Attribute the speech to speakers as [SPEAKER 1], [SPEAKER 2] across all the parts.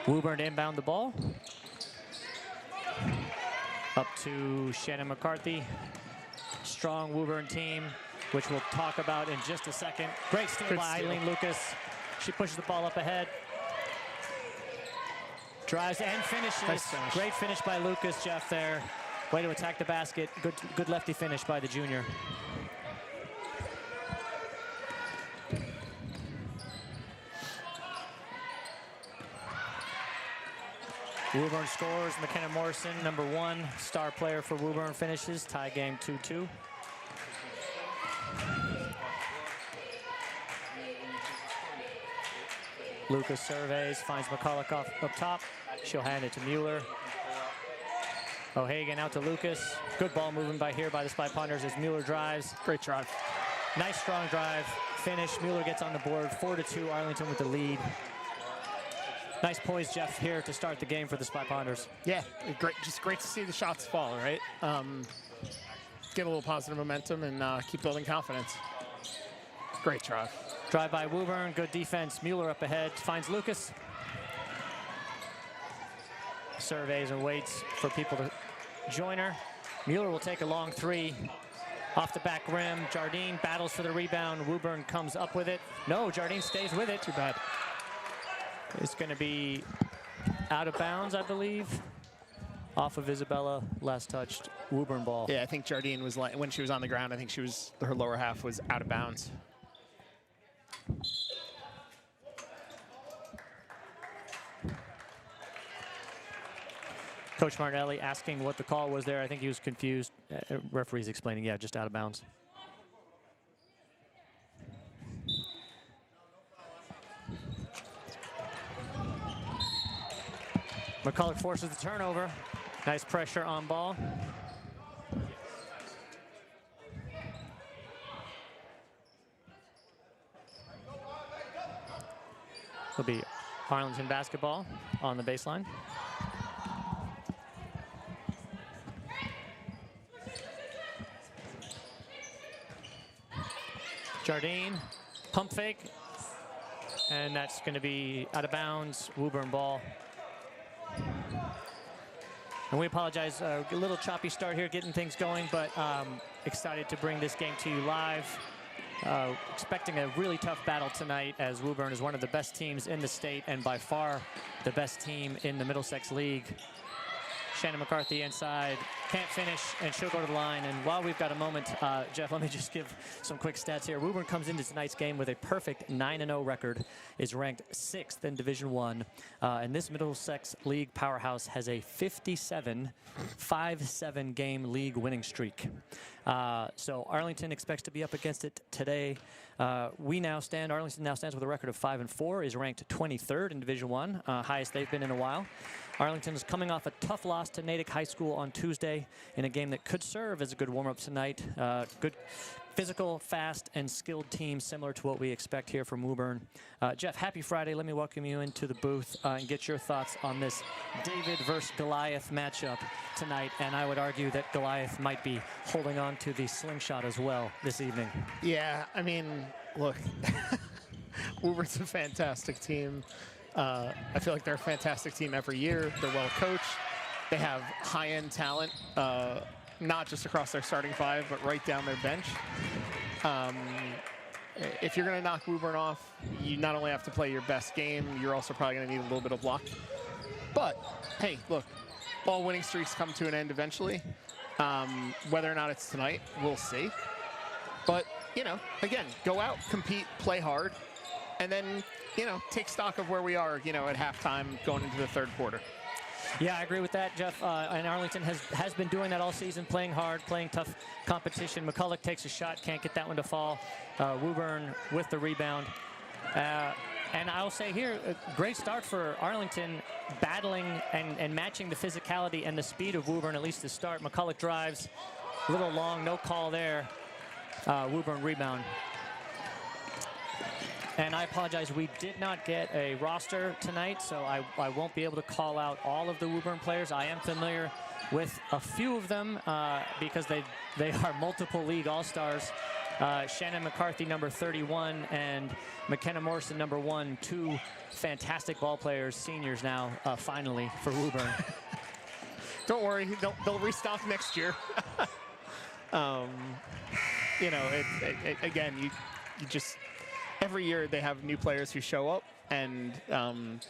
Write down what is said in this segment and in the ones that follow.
[SPEAKER 1] Woburn to inbound the ball. Up to Shannon McCarthy. Strong Woburn team, which we'll talk about in just a second. Great steal by Eileen Lucas. She pushes the ball up ahead. Drives and finishes.
[SPEAKER 2] Nice finish.
[SPEAKER 1] Great finish by Lucas, Jeff, there. Way to attack the basket. Good lefty finish by the junior. Woburn scores. McKenna Morrison, #1 star player for Woburn, finishes. Tie game 2-2. Lucas surveys, finds McCulloch up top. She'll hand it to Mueller. O'Hagan out to Lucas. Good ball moving by the Spy Ponders as Mueller drives.
[SPEAKER 2] Great drive.
[SPEAKER 1] Nice strong drive. Finish. Mueller gets on the board. 4-2, Arlington with the lead. Nice poise, Jeff, here to start the game for the Spy Ponders.
[SPEAKER 2] Yeah, great. Just great to see the shots fall, right? Get a little positive momentum and keep building confidence. Great drive.
[SPEAKER 1] Drive by Woburn, good defense. Mueller up ahead, finds Lucas. Surveys and waits for people to join her. Mueller will take a long three. Off the back rim, Jardine battles for the rebound. Woburn comes up with it. No, Jardine stays with it.
[SPEAKER 2] Too bad.
[SPEAKER 1] It's going to be out of bounds, I believe. Off of Isabella, last touched Woburn ball.
[SPEAKER 2] Yeah, I think Jardine was like, when she was on the ground, I think her lower half was out of bounds.
[SPEAKER 1] Coach Martinelli asking what the call was there. I think he was confused. Referee's explaining, yeah, just out of bounds. McCulloch forces the turnover. Nice pressure on ball. It'll be Arlington basketball on the baseline. Jardine, pump fake, and that's going to be out of bounds. Woburn ball. And we apologize, a little choppy start here getting things going, but excited to bring this game to you live. Expecting a really tough battle tonight, as Woburn is one of the best teams in the state and by far the best team in the Middlesex League. Shannon McCarthy inside, can't finish, and she'll go to the line. And while we've got a moment, Jeff, let me just give some quick stats here. Woburn comes into tonight's game with a perfect 9-0 record, is ranked 6th in Division I, and this Middlesex League powerhouse has a 57-5-7 game league winning streak. So Arlington expects to be up against it today. Arlington now stands with a record of 5-4, is ranked 23rd in Division I, highest they've been in a while. Arlington is coming off a tough loss to Natick High School on Tuesday in a game that could serve as a good warm-up tonight. Good physical, fast, and skilled team, similar to what we expect here from Woburn. Jeff, happy Friday. Let me welcome you into the booth and get your thoughts on this David versus Goliath matchup tonight. And I would argue that Goliath might be holding on to the slingshot as well this evening.
[SPEAKER 2] Yeah, I mean, look, Woburn's a fantastic team. I feel like they're a fantastic team every year. They're well coached. They have high-end talent, not just across their starting five, but right down their bench. If you're going to knock Woburn off, you not only have to play your best game, you're also probably going to need a little bit of luck. But, hey, look, all winning streaks come to an end eventually. Whether or not it's tonight, we'll see. But, you know, again, go out, compete, play hard, and then, you know, take stock of where we are, you know, at halftime going into the third quarter.
[SPEAKER 1] Yeah, I agree with that, Jeff. And Arlington has been doing that all season, playing hard, playing tough competition. McCulloch takes a shot, can't get that one to fall. Woburn with the rebound. And I'll say here, a great start for Arlington, battling and matching the physicality and the speed of Woburn, at least to start. McCulloch drives, a little long, no call there. Woburn rebound. And I apologize, we did not get a roster tonight, so I won't be able to call out all of the Woburn players. I am familiar with a few of them because they are multiple league all-stars. Shannon McCarthy, number 31, and McKenna Morrison, number 1. 2 fantastic ball players, seniors now, finally, for Woburn.
[SPEAKER 2] Don't worry, they'll restock next year. You know, again, you just, every year they have new players who show up, and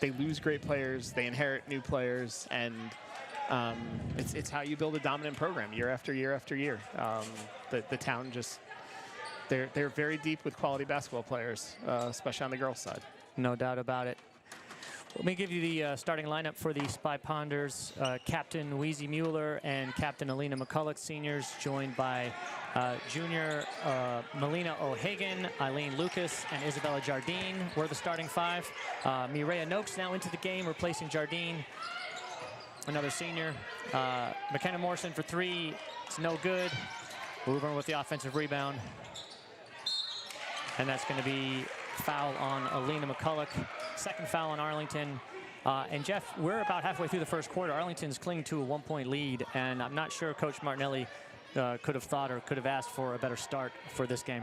[SPEAKER 2] they lose great players, they inherit new players, and it's how you build a dominant program year after year after year. The town just, they're very deep with quality basketball players, especially on the girls' side.
[SPEAKER 1] No doubt about it. Let me give you the starting lineup for the Spy Ponders. Captain Weezy Mueller and Captain Alina McCulloch, seniors, joined by junior Melina O'Hagan, Eileen Lucas, and Isabella Jardine were the starting 5. Mireya Noakes now into the game, replacing Jardine, another senior. McKenna Morrison for 3, it's no good. Woburn with the offensive rebound. And that's going to be foul on Alina McCulloch. Second foul on Arlington. And Jeff, we're about halfway through the first quarter. Arlington's clinging to a 1-point lead, and I'm not sure Coach Martinelli could have thought or could have asked for a better start for this game.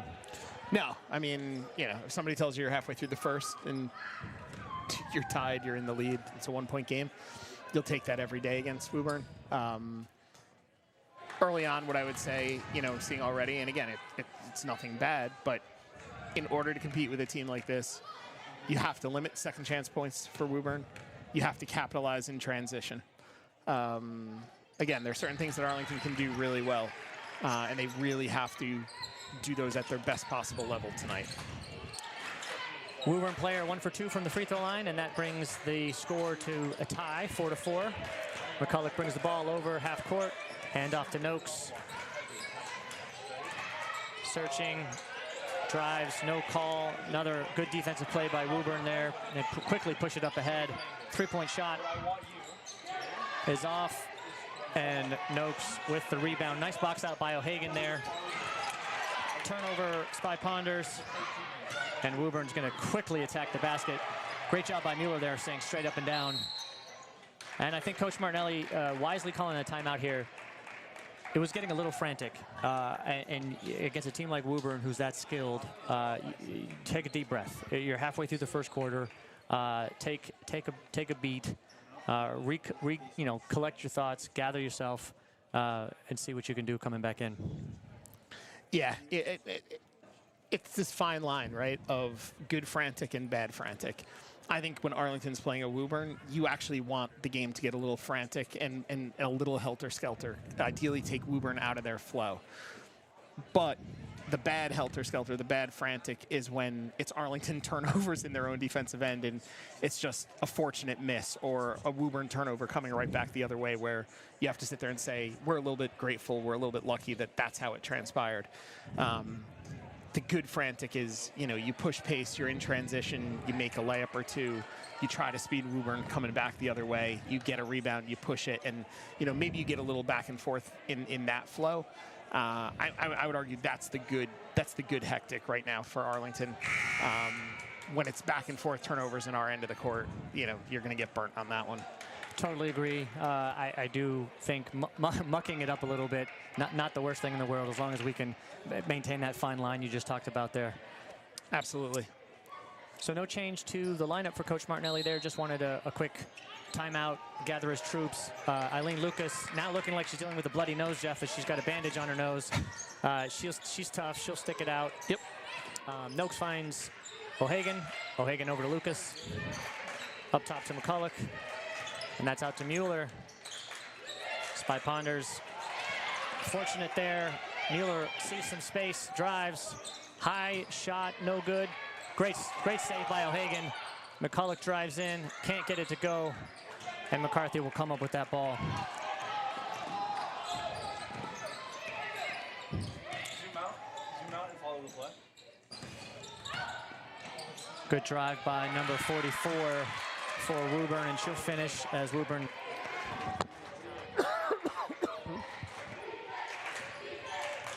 [SPEAKER 2] No, I mean, you know, if somebody tells you you're halfway through the first and you're tied, you're in the lead, it's a 1-point game, you'll take that every day against Woburn. Early on, what I would say, you know, seeing already, and again, it's nothing bad, but in order to compete with a team like this, you have to limit second chance points for Woburn. You have to capitalize in transition. Again, there are certain things that Arlington can do really well, and they really have to do those at their best possible level tonight.
[SPEAKER 1] Woburn player 1 for 2 from the free throw line, and that brings the score to a tie, 4-4. McCulloch brings the ball over half court, hand off to Noakes. Searching, drives, no call. Another good defensive play by Woburn there. They quickly push it up ahead. 3-point shot is off, and Noakes with the rebound. Nice box out by O'Hagan there. Turnover, Spy Ponders, and Woburn's going to quickly attack the basket. Great job by Mueller there, staying straight up and down. And I think Coach Martinelli wisely calling a timeout here. It was getting a little frantic, and against a team like Woburn, who's that skilled, take a deep breath. You're halfway through the first quarter. Take a beat. You know, collect your thoughts, gather yourself, and see what you can do coming back in.
[SPEAKER 2] Yeah, it's this fine line, right, of good frantic and bad frantic. I think when Arlington's playing a Woburn, you actually want the game to get a little frantic and a little helter-skelter. Ideally, take Woburn out of their flow. But the bad helter-skelter, the bad frantic, is when it's Arlington turnovers in their own defensive end, and it's just a fortunate miss or a Woburn turnover coming right back the other way, where you have to sit there and say, we're a little bit grateful, we're a little bit lucky that that's how it transpired. The good frantic is, you know, you push pace, you're in transition, you make a layup or two, you try to speed Woburn coming back the other way, you get a rebound, you push it, and, you know, maybe you get a little back and forth in that flow. I would argue that's the good hectic right now for Arlington. When it's back and forth turnovers in our end of the court, you know, you're going to get burnt on that one.
[SPEAKER 1] Totally agree. I do think mucking it up a little bit, not the worst thing in the world, as long as we can maintain that fine line you just talked about there.
[SPEAKER 2] Absolutely.
[SPEAKER 1] So no change to the lineup for Coach Martinelli there. Just wanted a quick timeout, gather his troops. Eileen Lucas now looking like she's dealing with a bloody nose, Jeff, as she's got a bandage on her nose. She's tough. She'll stick it out.
[SPEAKER 2] Yep.
[SPEAKER 1] Noakes finds O'Hagan. O'Hagan over to Lucas. Up top to McCulloch. And that's out to Mueller. Spy Ponders fortunate there. Mueller sees some space, drives. High shot, no good. Great save by O'Hagan. McCulloch drives in, can't get it to go, and McCarthy will come up with that ball.
[SPEAKER 3] Zoom out and follow the play.
[SPEAKER 1] Good drive by number 44 for Woburn, and she'll finish as Woburn.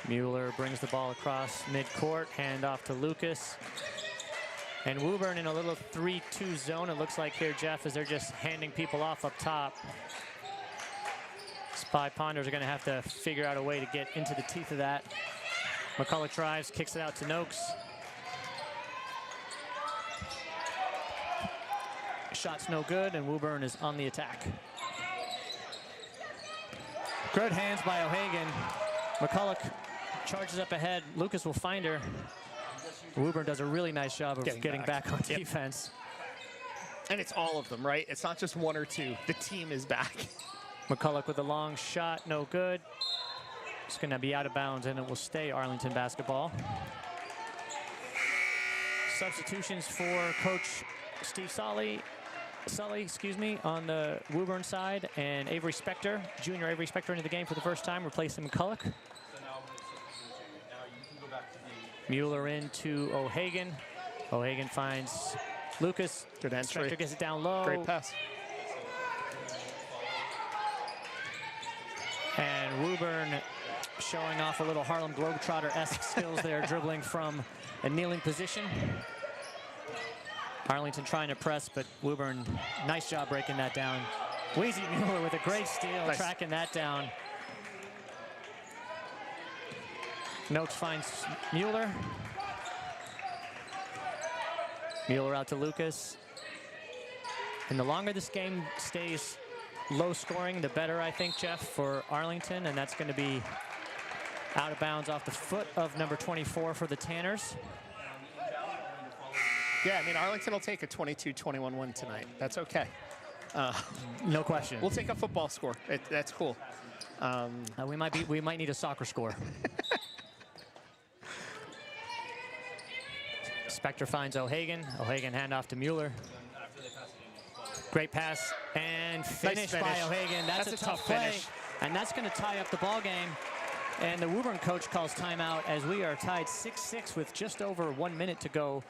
[SPEAKER 1] Mueller brings the ball across midcourt, hand off to Lucas. And Woburn in a little 3-2 zone, it looks like here, Jeff, as they're just handing people off up top. Spy Ponders are going to have to figure out a way to get into the teeth of that. McCulloch drives, kicks it out to Noakes. Shot's no good, and Woburn is on the attack. Good hands by O'Hagan. McCulloch charges up ahead. Lucas will find her. Woburn does a really nice job of getting back on defense.
[SPEAKER 2] And it's all of them, right? It's not just one or two. The team is back.
[SPEAKER 1] McCulloch with a long shot, no good. It's going to be out of bounds, and it will stay Arlington basketball. Substitutions for Coach Steve Sully, on the Woburn side, and Avery Spector, junior Avery Spector into the game for the first time, replacing McCulloch. Mueller into O'Hagan. O'Hagan finds Lucas.
[SPEAKER 2] Good entry.
[SPEAKER 1] Spector gets it down low.
[SPEAKER 2] Great pass.
[SPEAKER 1] And Woburn showing off a little Harlem Globetrotter-esque skills there, dribbling from a kneeling position. Arlington trying to press, but Woburn, nice job breaking that down. Wheezy Mueller with a great steal, tracking that down. Noakes finds Mueller. Mueller out to Lucas. And the longer this game stays low scoring, the better, I think, Jeff, for Arlington. And that's going to be out of bounds off the foot of number 24 for the Tanners.
[SPEAKER 2] Yeah, I mean, Arlington will take a 22-21 win tonight. That's okay.
[SPEAKER 1] No question.
[SPEAKER 2] We'll take a football score. That's cool.
[SPEAKER 1] We might need a soccer score. Spector finds O'Hagan. O'Hagan handoff to Mueller. Great pass and finish by O'Hagan. That's a tough finish. And that's going to tie up the ball game. And the Woburn coach calls timeout as we are tied 6-6 with just over 1 minute to go.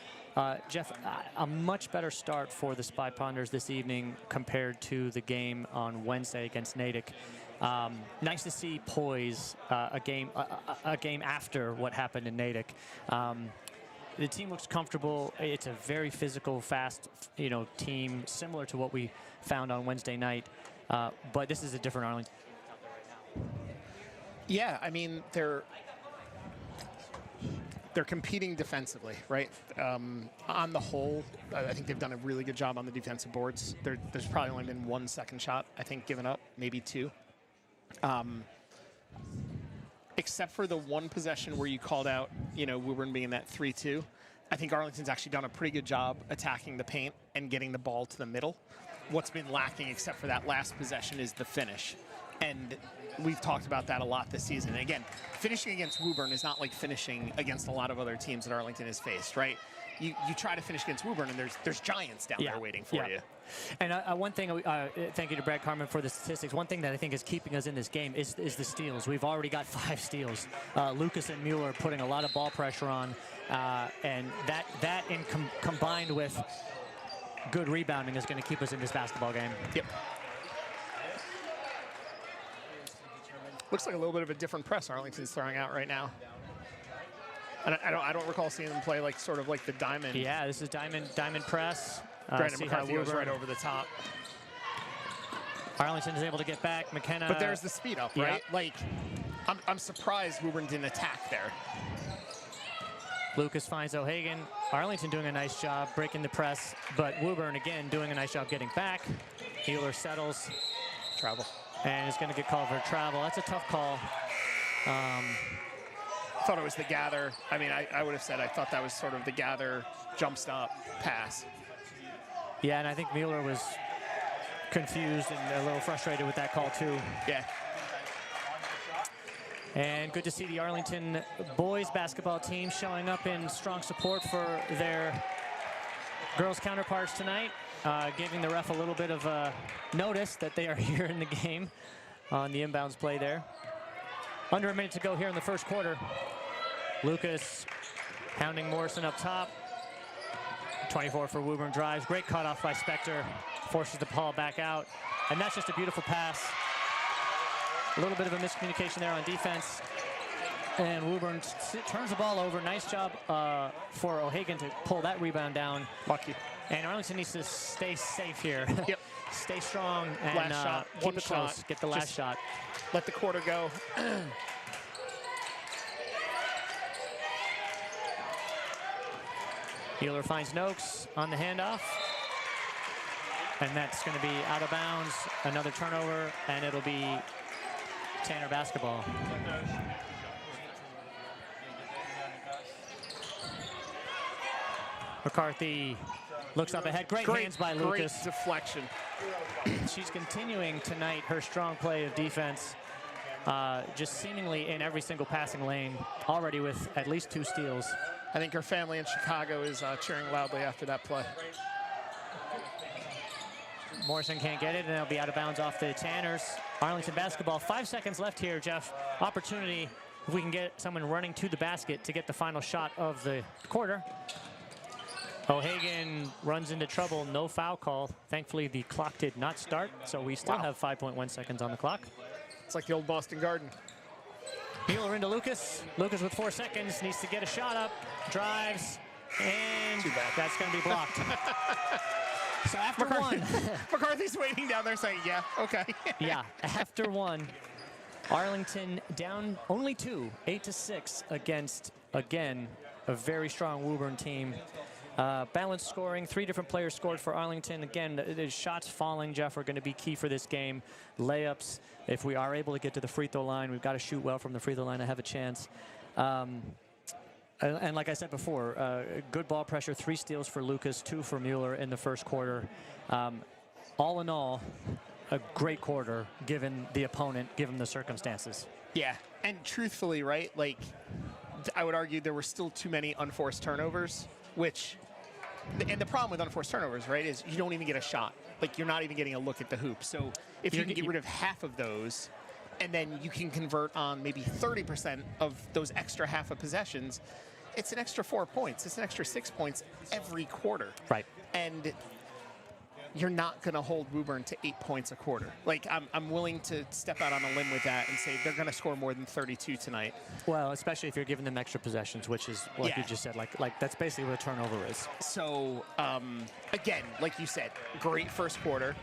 [SPEAKER 1] Jeff, a much better start for the Spy Ponders this evening compared to the game on Wednesday against Natick. Nice to see poise a game after what happened in Natick. The team looks comfortable. It's a very physical, fast, team, similar to what we found on Wednesday night. But this is a different Arlington.
[SPEAKER 2] Yeah, I mean, they're competing defensively, right? On the whole, I think they've done a really good job on the defensive boards. There's probably only been 1 second shot, I think, given up, maybe 2. Except for the one possession where you called out, Woburn being that 3-2. I think Arlington's actually done a pretty good job attacking the paint and getting the ball to the middle. What's been lacking, except for that last possession, is the finish. And we've talked about that a lot this season. And again, finishing against Woburn is not like finishing against a lot of other teams that Arlington has faced, right? You try to finish against Woburn, and there's giants down there waiting for you.
[SPEAKER 1] And one thing, thank you to Brad Carmen for the statistics. One thing that I think is keeping us in this game is the steals. We've already got 5 steals. Lucas and Mueller putting a lot of ball pressure on, and that combined with good rebounding is going to keep us in this basketball game.
[SPEAKER 2] Yep. Looks like a little bit of a different press Arlington's throwing out right now. And I don't recall seeing them play sort of like the diamond.
[SPEAKER 1] Yeah, this is diamond press.
[SPEAKER 2] Brandon McCarthy goes right over the top.
[SPEAKER 1] Arlington is able to get back. McKenna.
[SPEAKER 2] But there's the speed up, right? Like, I'm surprised Woburn didn't attack there.
[SPEAKER 1] Lucas finds O'Hagan. Arlington doing a nice job breaking the press, but Woburn again doing a nice job getting back. Mueller settles.
[SPEAKER 2] Travel.
[SPEAKER 1] And is going to get called for travel. That's a tough call.
[SPEAKER 2] I thought it was the gather. I mean, I would have said I thought that was sort of the gather jump stop pass.
[SPEAKER 1] Yeah, and I think Mueller was confused and a little frustrated with that call too.
[SPEAKER 2] Yeah.
[SPEAKER 1] And good to see the Arlington boys basketball team showing up in strong support for their girls counterparts tonight, giving the ref a little bit of notice that they are here in the game on the inbounds play there. Under a minute to go here in the first quarter. Lucas hounding Morrison up top. 24 for Woburn drives. Great cutoff by Spector. Forces the ball back out. And that's just a beautiful pass. A little bit of a miscommunication there on defense. And Woburn turns the ball over. Nice job for O'Hagan to pull that rebound down.
[SPEAKER 2] Lucky.
[SPEAKER 1] And Arlington needs to stay safe here.
[SPEAKER 2] Yep.
[SPEAKER 1] Stay strong and
[SPEAKER 2] last shot.
[SPEAKER 1] Keep it close. Get the last shot.
[SPEAKER 2] Let the quarter go.
[SPEAKER 1] Mueller finds Noakes on the handoff. And that's going to be out of bounds. Another turnover, and it'll be Tanner basketball. McCarthy looks up ahead. Great hands by Lucas.
[SPEAKER 2] Great deflection.
[SPEAKER 1] She's continuing tonight her strong play of defense, just seemingly in every single passing lane, already with at least 2 steals.
[SPEAKER 2] I think her family in Chicago is cheering loudly after that play.
[SPEAKER 1] Morrison can't get it, and it'll be out of bounds off the Tanners. Arlington basketball. 5 seconds left here, Jeff. Opportunity, if we can get someone running to the basket to get the final shot of the quarter. O'Hagan runs into trouble, no foul call. Thankfully, the clock did not start, so we still have 5.1 seconds on the clock.
[SPEAKER 2] It's like the old Boston Garden.
[SPEAKER 1] Mueller into Lucas. Lucas with 4 seconds, needs to get a shot up, drives, and that's going to be blocked. So after one.
[SPEAKER 2] McCarthy's waiting down there saying, yeah, okay.
[SPEAKER 1] Yeah, after one, Arlington down only 2, 8-6 against, again, a very strong Woburn team. Balanced scoring, 3 different players scored for Arlington. Again, the shots falling, Jeff, are going to be key for this game. Layups, if we are able to get to the free throw line, we've got to shoot well from the free throw line to have a chance. And like I said before, good ball pressure, 3 steals for Lucas, 2 for Mueller in the first quarter. All in all, a great quarter given the opponent, given the circumstances.
[SPEAKER 2] Yeah, and truthfully, right, like, I would argue there were still too many unforced turnovers, which, and the problem with unforced turnovers, right, is you don't even get a shot. Like, you're not even getting a look at the hoop. So if you can get rid of half of those, and then you can convert on maybe 30% of those extra half of possessions, it's an extra 4 points. It's an extra 6 points every quarter.
[SPEAKER 1] Right.
[SPEAKER 2] And you're not going to hold Woburn to 8 points a quarter. Like, I'm willing to step out on a limb with that and say they're going to score more than 32 tonight.
[SPEAKER 1] Well, especially if you're giving them extra possessions, which is, like you just said, like that's basically what a turnover is.
[SPEAKER 2] So, again, like you said, great first quarter,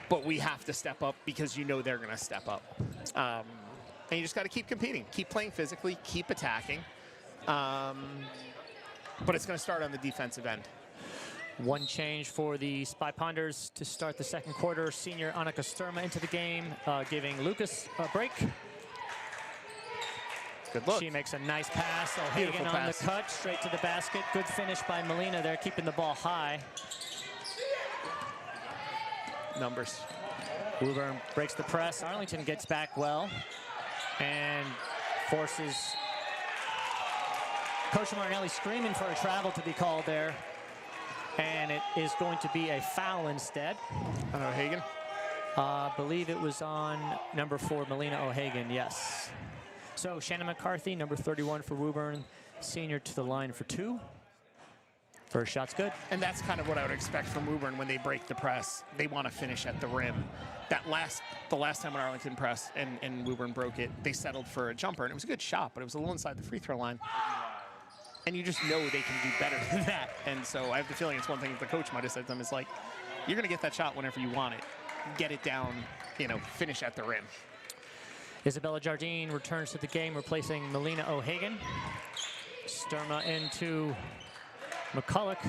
[SPEAKER 2] but we have to step up because you know they're going to step up. And you just got to keep competing, keep playing physically, keep attacking. But it's going to start on the defensive end.
[SPEAKER 1] One change for the Spy Ponders to start the second quarter. Senior Annika Sturma into the game, giving Lucas a break.
[SPEAKER 2] Good look.
[SPEAKER 1] She makes a nice pass. O'Hagan on the cut, straight to the basket. Good finish by Melina there, keeping the ball high.
[SPEAKER 2] Numbers.
[SPEAKER 1] Woburn breaks the press. Arlington gets back well and forces Coach Martinelli screaming for a travel to be called there. And it is going to be a foul instead.
[SPEAKER 2] On O'Hagan?
[SPEAKER 1] I believe it was on number 4, Melina O'Hagan, yes. So Shannon McCarthy, number 31 for Woburn, senior to the line for 2. First shot's good.
[SPEAKER 2] And that's kind of what I would expect from Woburn when they break the press. They want to finish at the rim. The last time when Arlington pressed and Woburn broke it, they settled for a jumper. And it was a good shot, but it was a little inside the free throw line. And you just know they can do better than that. And so I have the feeling it's one thing that the coach might have said to them is like, you're going to get that shot whenever you want it. Get it down, you know, finish at the rim.
[SPEAKER 1] Isabella Jardine returns to the game, replacing Melina O'Hagan. Sturma into McCulloch.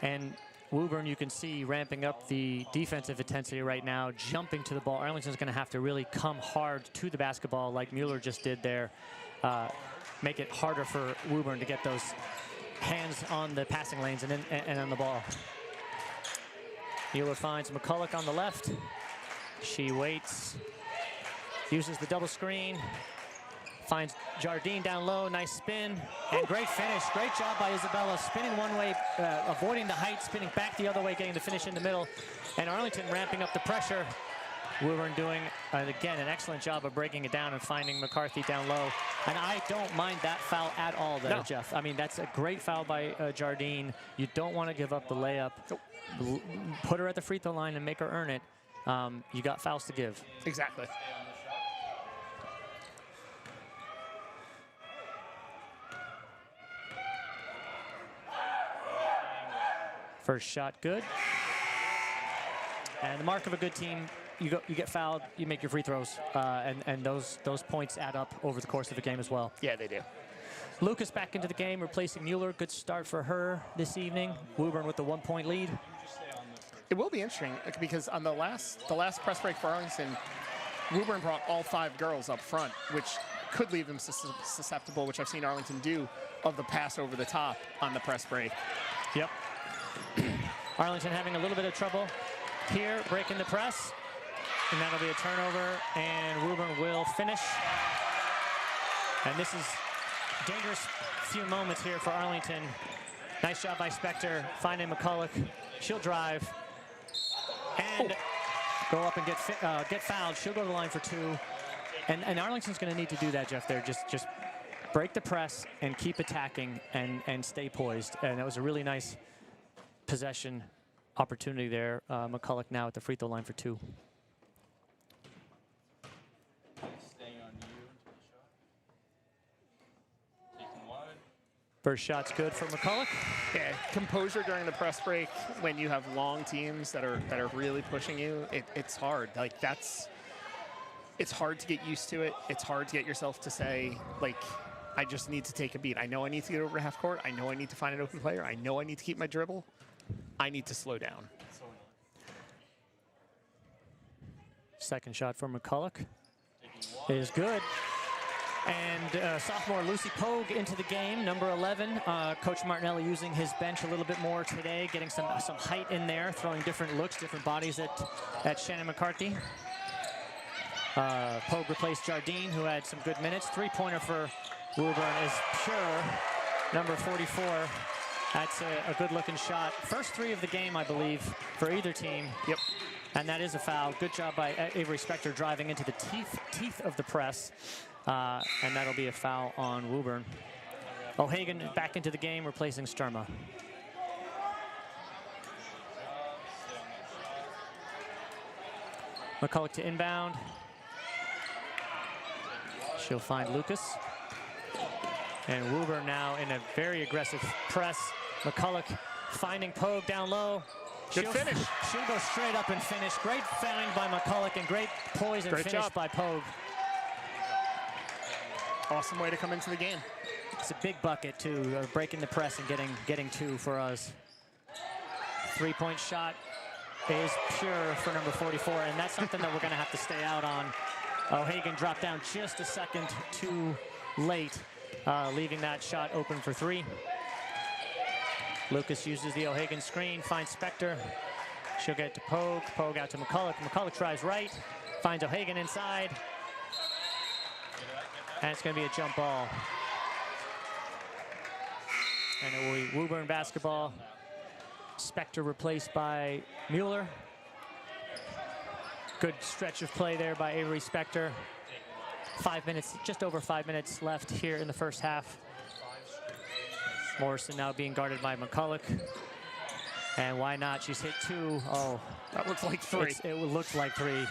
[SPEAKER 1] And Woburn, you can see, ramping up the defensive intensity right now, jumping to the ball. Arlington's going to have to really come hard to the basketball like Mueller just did there. Make it harder for Woburn to get those hands on the passing lanes and on the ball. Mueller finds McCulloch on the left. She waits, uses the double screen, finds Jardine down low, nice spin, and great finish. Great job by Isabella, spinning one way, avoiding the height, spinning back the other way, getting the finish in the middle, and Arlington ramping up the pressure. Woburn doing, again, an excellent job of breaking it down and finding McCarthy down low. And I don't mind that foul at all there, Jeff. I mean, that's a great foul by Jardine. You don't want to give up the layup. Nope. Put her at the free throw line and make her earn it. You got fouls to give.
[SPEAKER 2] Exactly.
[SPEAKER 1] First shot good. And the mark of a good team, you get fouled, you make your free throws, and those points add up over the course of the game as well.
[SPEAKER 2] Yeah, they do.
[SPEAKER 1] Lucas back into the game, replacing Mueller. Good start for her this evening. Woburn with the 1-point lead.
[SPEAKER 2] It will be interesting because on the last press break for Arlington, Woburn brought all 5 girls up front, which could leave them susceptible, which I've seen Arlington do, of the pass over the top on the press break.
[SPEAKER 1] Yep. Arlington having a little bit of trouble here, breaking the press. And that'll be a turnover, and Woburn will finish. And this is dangerous few moments here for Arlington. Nice job by Spector, finding McCulloch. She'll drive and go up and get fouled. She'll go to the line for 2. And Arlington's going to need to do that, Jeff, there. Just break the press and keep attacking and stay poised. And that was a really nice possession opportunity there. McCulloch now at the free throw line for 2. First shot's good for McCulloch.
[SPEAKER 2] Yeah, composure during the press break when you have long teams that are really pushing you. It's hard. Like it's hard to get used to it. It's hard to get yourself to say, like, I just need to take a beat. I know I need to get over half court. I know I need to find an open player. I know I need to keep my dribble. I need to slow down.
[SPEAKER 1] Second shot for McCulloch is good. And sophomore Lucy Pogue into the game, number 11. Coach Martinelli using his bench a little bit more today, getting some height in there, throwing different looks, different bodies at Shannon McCarthy. Pogue replaced Jardine, who had some good minutes. 3-pointer for Woburn is pure, number 44. That's a good-looking shot. First 3 of the game, I believe, for either team.
[SPEAKER 2] Yep.
[SPEAKER 1] And that is a foul. Good job by Avery Spector driving into the teeth of the press. And that'll be a foul on Woburn. O'Hagan back into the game, replacing Sturma. McCulloch to inbound. She'll find Lucas. And Woburn now in a very aggressive press. McCulloch finding Pogue down low.
[SPEAKER 2] Good finish.
[SPEAKER 1] She'll go straight up and finish. Great find by McCulloch and great poise and finish by Pogue.
[SPEAKER 2] Awesome way to come into the game.
[SPEAKER 1] It's a big bucket, too, breaking the press and getting 2 for us. 3-point shot is pure for number 44, and that's something that we're going to have to stay out on. O'Hagan dropped down just a second too late, leaving that shot open for 3. Lucas uses the O'Hagan screen, finds Spector. She'll get to Pogue. Pogue out to McCulloch. McCulloch tries right, finds O'Hagan inside. And it's going to be a jump ball. And it will be Woburn basketball. Spector replaced by Mueller. Good stretch of play there by Avery Spector. 5 minutes, just over 5 minutes left here in the first half. Morrison now being guarded by McCulloch. And why not? She's hit 2. Oh,
[SPEAKER 2] that looks like 3.
[SPEAKER 1] It looks like 3.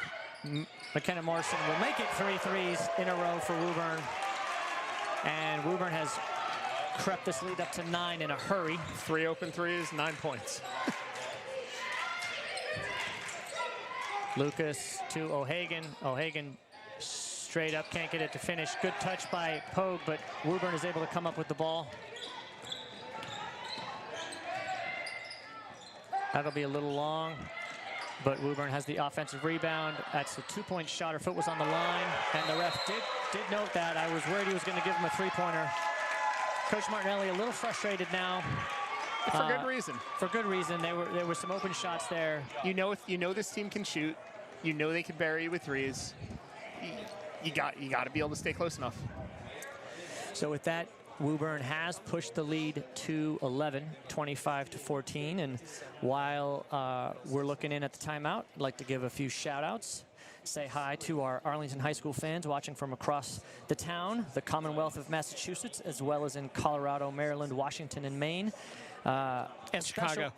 [SPEAKER 1] McKenna Morrison will make it 3 threes in a row for Woburn. And Woburn has crept this lead up to 9 in a hurry.
[SPEAKER 2] 3 open threes, 9 points.
[SPEAKER 1] Lucas to O'Hagan. O'Hagan straight up, can't get it to finish. Good touch by Pogue, but Woburn is able to come up with the ball. That'll be a little long. But Woburn has the offensive rebound. That's a 2-point shot. Her foot was on the line, and the ref did note that. I was worried he was going to give him a 3-pointer. Coach Martinelli a little frustrated now.
[SPEAKER 2] For good reason.
[SPEAKER 1] For good reason. There were some open shots there.
[SPEAKER 2] You know this team can shoot. You know they can bury you with threes. You got to be able to stay close enough.
[SPEAKER 1] So with that, Woburn has pushed the lead to 11, 25-14. And while we're looking in at the timeout, I'd like to give a few shout-outs. Say hi to our Arlington High School fans watching from across the town, the Commonwealth of Massachusetts, as well as in Colorado, Maryland, Washington, and Maine.
[SPEAKER 2] And Chicago.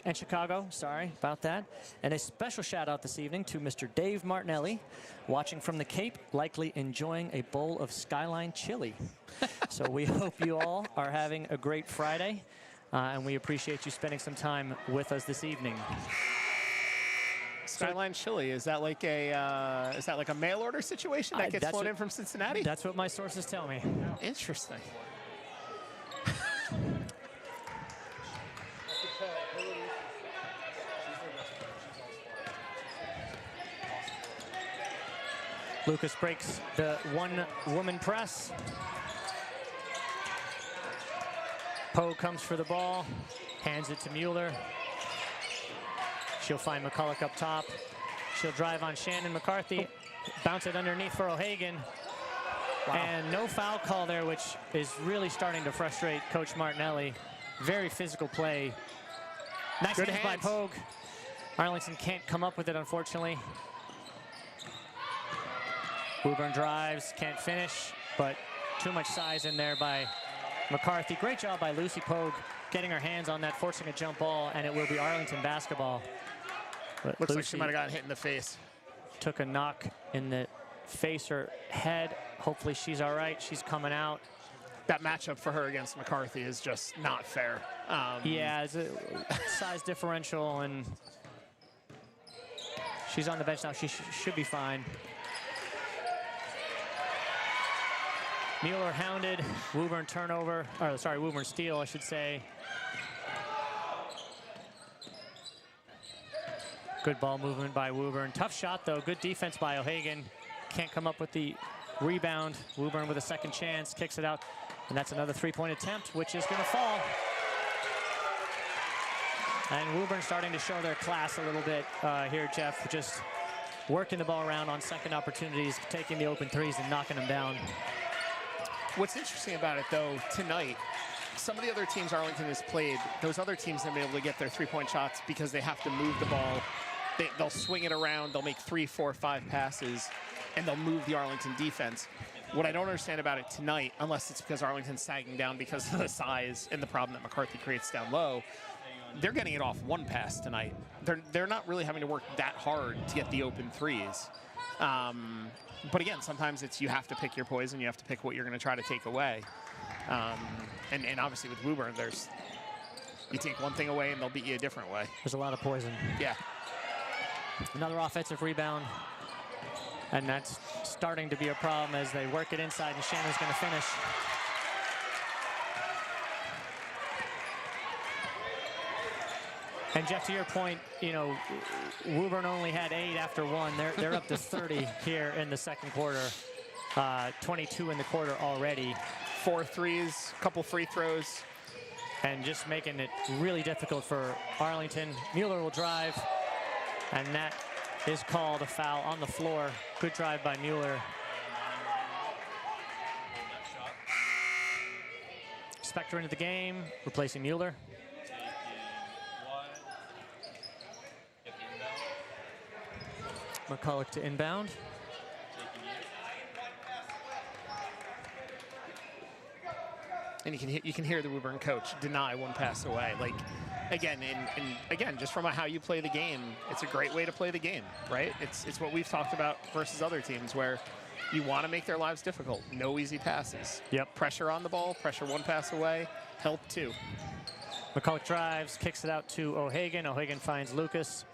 [SPEAKER 1] And Chicago, sorry about that. And a special shout out this evening to Mr. Dave Martinelli, watching from the Cape, likely enjoying a bowl of Skyline chili. So we hope you all are having a great Friday, and we appreciate you spending some time with us this evening.
[SPEAKER 2] Skyline chili, is that like a mail order situation that gets flown in from Cincinnati?
[SPEAKER 1] That's what my sources tell me.
[SPEAKER 2] Interesting.
[SPEAKER 1] Lucas breaks the one-woman press. Poe comes for the ball, hands it to Mueller. She'll find McCulloch up top. She'll drive on Shannon McCarthy, bounce it underneath for O'Hagan.
[SPEAKER 2] Wow.
[SPEAKER 1] And no foul call there, which is really starting to frustrate Coach Martinelli. Very physical play. Nice
[SPEAKER 2] Good
[SPEAKER 1] hands by
[SPEAKER 2] hands.
[SPEAKER 1] Pogue. Arlington can't come up with it, unfortunately. Woburn drives, can't finish, but too much size in there by McCarthy. Great job by Lucy Pogue getting her hands on that, forcing a jump ball, and it will be Arlington basketball. But
[SPEAKER 2] Looks like
[SPEAKER 1] Lucy
[SPEAKER 2] she might have gotten hit in the face.
[SPEAKER 1] took a knock in the face or head. Hopefully she's all right. She's coming out.
[SPEAKER 2] That matchup for her against McCarthy is just not fair.
[SPEAKER 1] Yeah, it's a size differential, and she's on the bench now. She should be fine. Mueller hounded. Woburn turnover, or sorry, Woburn steal, I should say. Good ball movement by Woburn. Tough shot, though. Good defense by O'Hagan. Can't come up with the rebound. Woburn with a second chance, kicks it out. And that's another three-point attempt, which is going to fall. And Woburn starting to show their class a little bit here, Jeff. Just working the ball around on second opportunities, taking the open threes and knocking them down.
[SPEAKER 2] What's interesting about it, though, tonight, some of the other teams Arlington has played, those other teams have been able to get their three-point shots because they have to move the ball. They'll swing it around, they'll make 3, 4, 5 passes, and they'll move the Arlington defense. What I don't understand about it tonight, unless it's because Arlington's sagging down because of the size and the problem that McCarthy creates down low, they're getting it off one pass tonight. They're not really having to work that hard to get the open threes. But again, sometimes it's you have to pick your poison. You have to pick what you're going to try to take away. And obviously with Woburn, you take one thing away and they'll beat you a different way.
[SPEAKER 1] There's a lot of poison.
[SPEAKER 2] Yeah.
[SPEAKER 1] Another offensive rebound. And that's starting to be a problem as they work it inside, and Shannon's going to finish. And Jeff, to your point, you know, Woburn only had 8 after 1. They're up to 30 here in the second quarter. 22 in the quarter already.
[SPEAKER 2] 4 threes, couple free throws.
[SPEAKER 1] And just making it really difficult for Arlington. Mueller will drive, and that is called a foul on the floor. Good drive by Mueller. Spector into the game, replacing Mueller. McCulloch to inbound.
[SPEAKER 2] And you can hear the Woburn coach deny one pass away. Like, again, and again, just from how you play the game, it's a great way to play the game, right? It's what we've talked about versus other teams where you want to make their lives difficult. No easy passes.
[SPEAKER 1] Yep.
[SPEAKER 2] Pressure on the ball, pressure one pass away, help two.
[SPEAKER 1] McCulloch drives, kicks it out to O'Hagan. O'Hagan finds Lucas.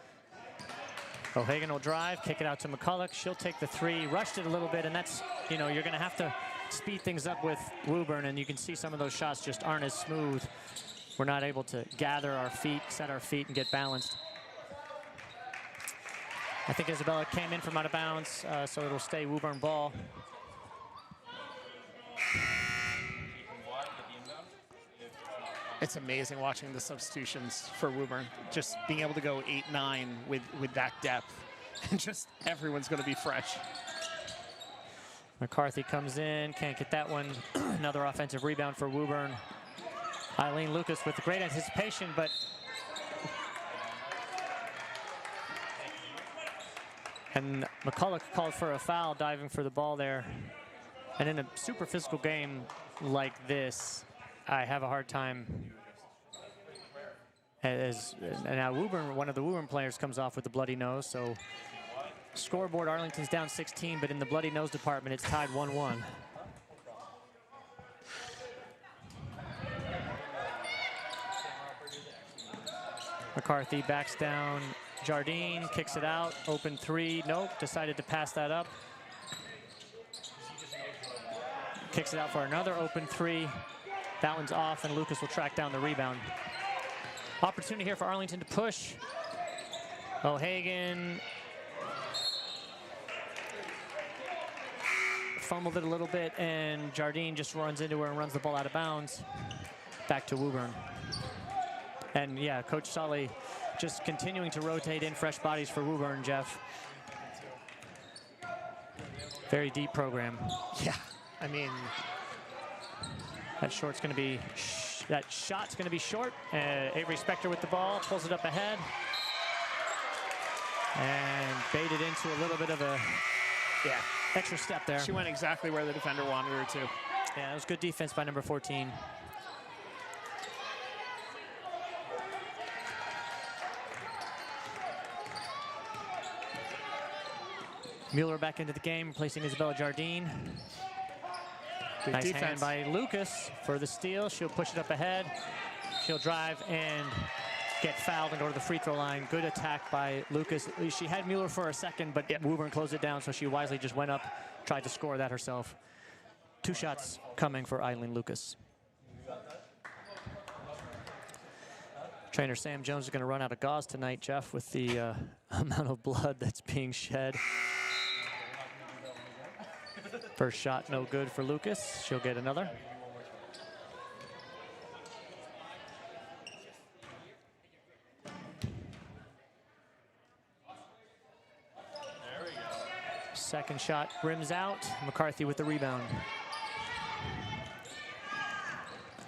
[SPEAKER 1] O'Hagan will drive, kick it out to McCulloch. She'll take the 3, rushed it a little bit, and that's, you know, you're going to have to speed things up with Woburn, and you can see some of those shots just aren't as smooth. We're not able to gather our feet, set our feet, and get balanced. I think Isabella came in from out of bounds, so it'll stay Woburn ball.
[SPEAKER 2] It's amazing watching the substitutions for Woburn. Just being able to go 8-9 with that depth, and just everyone's going to be fresh.
[SPEAKER 1] McCarthy comes in, can't get that one. Another offensive rebound for Woburn. Eileen Lucas with great anticipation, but and McCulloch called for a foul, diving for the ball there. And in a super physical game like this, I have a hard time. And now Woburn, one of the Woburn players, comes off with the bloody nose, so scoreboard, Arlington's down 16, but in the bloody nose department, it's tied 1-1. McCarthy backs down. Jardine kicks it out. Open 3. Nope. Decided to pass that up. Kicks it out for another open 3. That one's off, and Lucas will track down the rebound. Opportunity here for Arlington to push. O'Hagan fumbled it a little bit, and Jardine just runs into her and runs the ball out of bounds. Back to Woburn. And yeah, Coach Sully just continuing to rotate in fresh bodies for Woburn, Jeff. Very deep program.
[SPEAKER 2] Yeah, I mean,
[SPEAKER 1] that shot's going to be short. Avery Spector with the ball, pulls it up ahead, and baited into a little bit of a extra step there.
[SPEAKER 2] She went exactly where the defender wanted her to.
[SPEAKER 1] Yeah, it was good defense by number 14. Mueller back into the game, replacing Isabella Jardine.
[SPEAKER 2] Good
[SPEAKER 1] nice
[SPEAKER 2] defense
[SPEAKER 1] hand by Lucas for the steal. She'll push it up ahead. She'll drive and get fouled and go to the free throw line. Good attack by Lucas. She had Mueller for a second, but Woburn closed it down, so she wisely just went up, tried to score that herself. 2 shots coming for Eileen Lucas. Trainer Sam Jones is going to run out of gauze tonight, Jeff, with the amount of blood that's being shed. First shot, no good for Lucas. She'll get another. Second shot rims out. McCarthy with the rebound.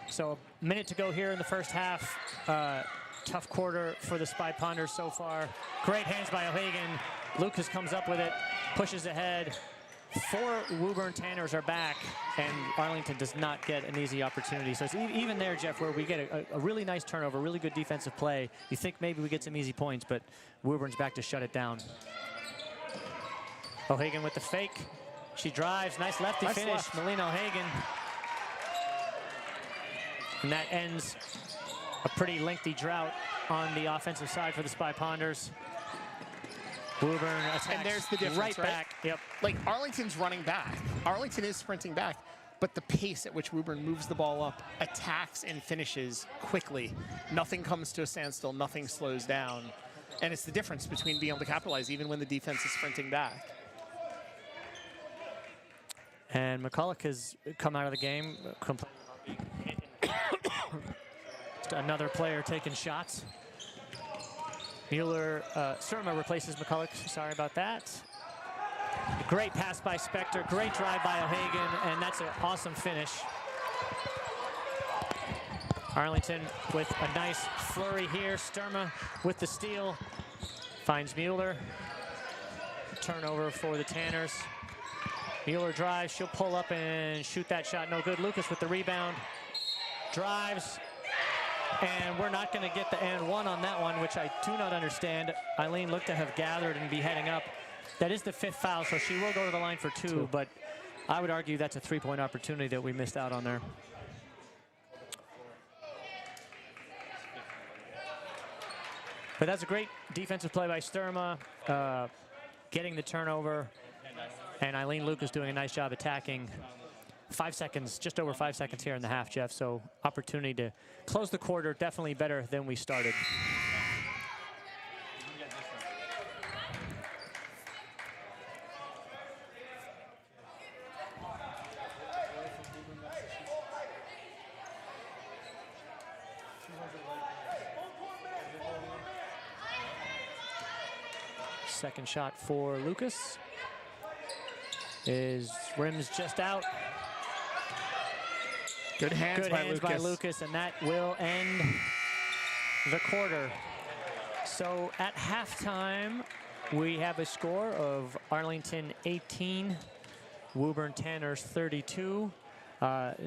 [SPEAKER 1] So a minute to go here in the first half. Tough quarter for the Spy Ponders so far. Great hands by O'Hagan. Lucas comes up with it, pushes ahead. 4 Woburn Tanners are back, and Arlington does not get an easy opportunity. So it's even there, Jeff, where we get a really nice turnover, really good defensive play. You think maybe we get some easy points, but Woburn's back to shut it down. O'Hagan with the fake. She drives, nice lefty finish, Melina O'Hagan. And that ends a pretty lengthy drought on the offensive side for the Spy Ponders. Woburn attacks,
[SPEAKER 2] and there's the difference,
[SPEAKER 1] right back. Yep.
[SPEAKER 2] Like, Arlington's running back. Arlington is sprinting back, but the pace at which Woburn moves the ball up, attacks and finishes quickly. Nothing comes to a standstill, nothing slows down. And it's the difference between being able to capitalize even when the defense is sprinting back.
[SPEAKER 1] And McCulloch has come out of the game. Another player taking shots. Mueller, Surma replaces McCulloch. Sorry about that. Great pass by Spector. Great drive by O'Hagan, and that's an awesome finish. Arlington with a nice flurry here. Sturma with the steal. Finds Mueller. Turnover for the Tanners. Mueller drives. She'll pull up and shoot that shot. No good. Lucas with the rebound. Drives. And we're not going to get the and one on that one, which I do not understand. Eileen looked to have gathered and be heading up. That is the 5th foul, so she will go to the line for 2, but I would argue that's a 3-point opportunity that we missed out on there. But that's a great defensive play by Sturma, getting the turnover, and Eileen Lucas doing a nice job attacking. 5 seconds, just over 5 seconds here in the half, Jeff. So opportunity to close the quarter, definitely better than we started. Second shot for Lucas is rims just out.
[SPEAKER 2] Good hands,
[SPEAKER 1] by Lucas, and that will end the quarter. So at halftime, we have a score of Arlington 18, Woburn Tanners 32.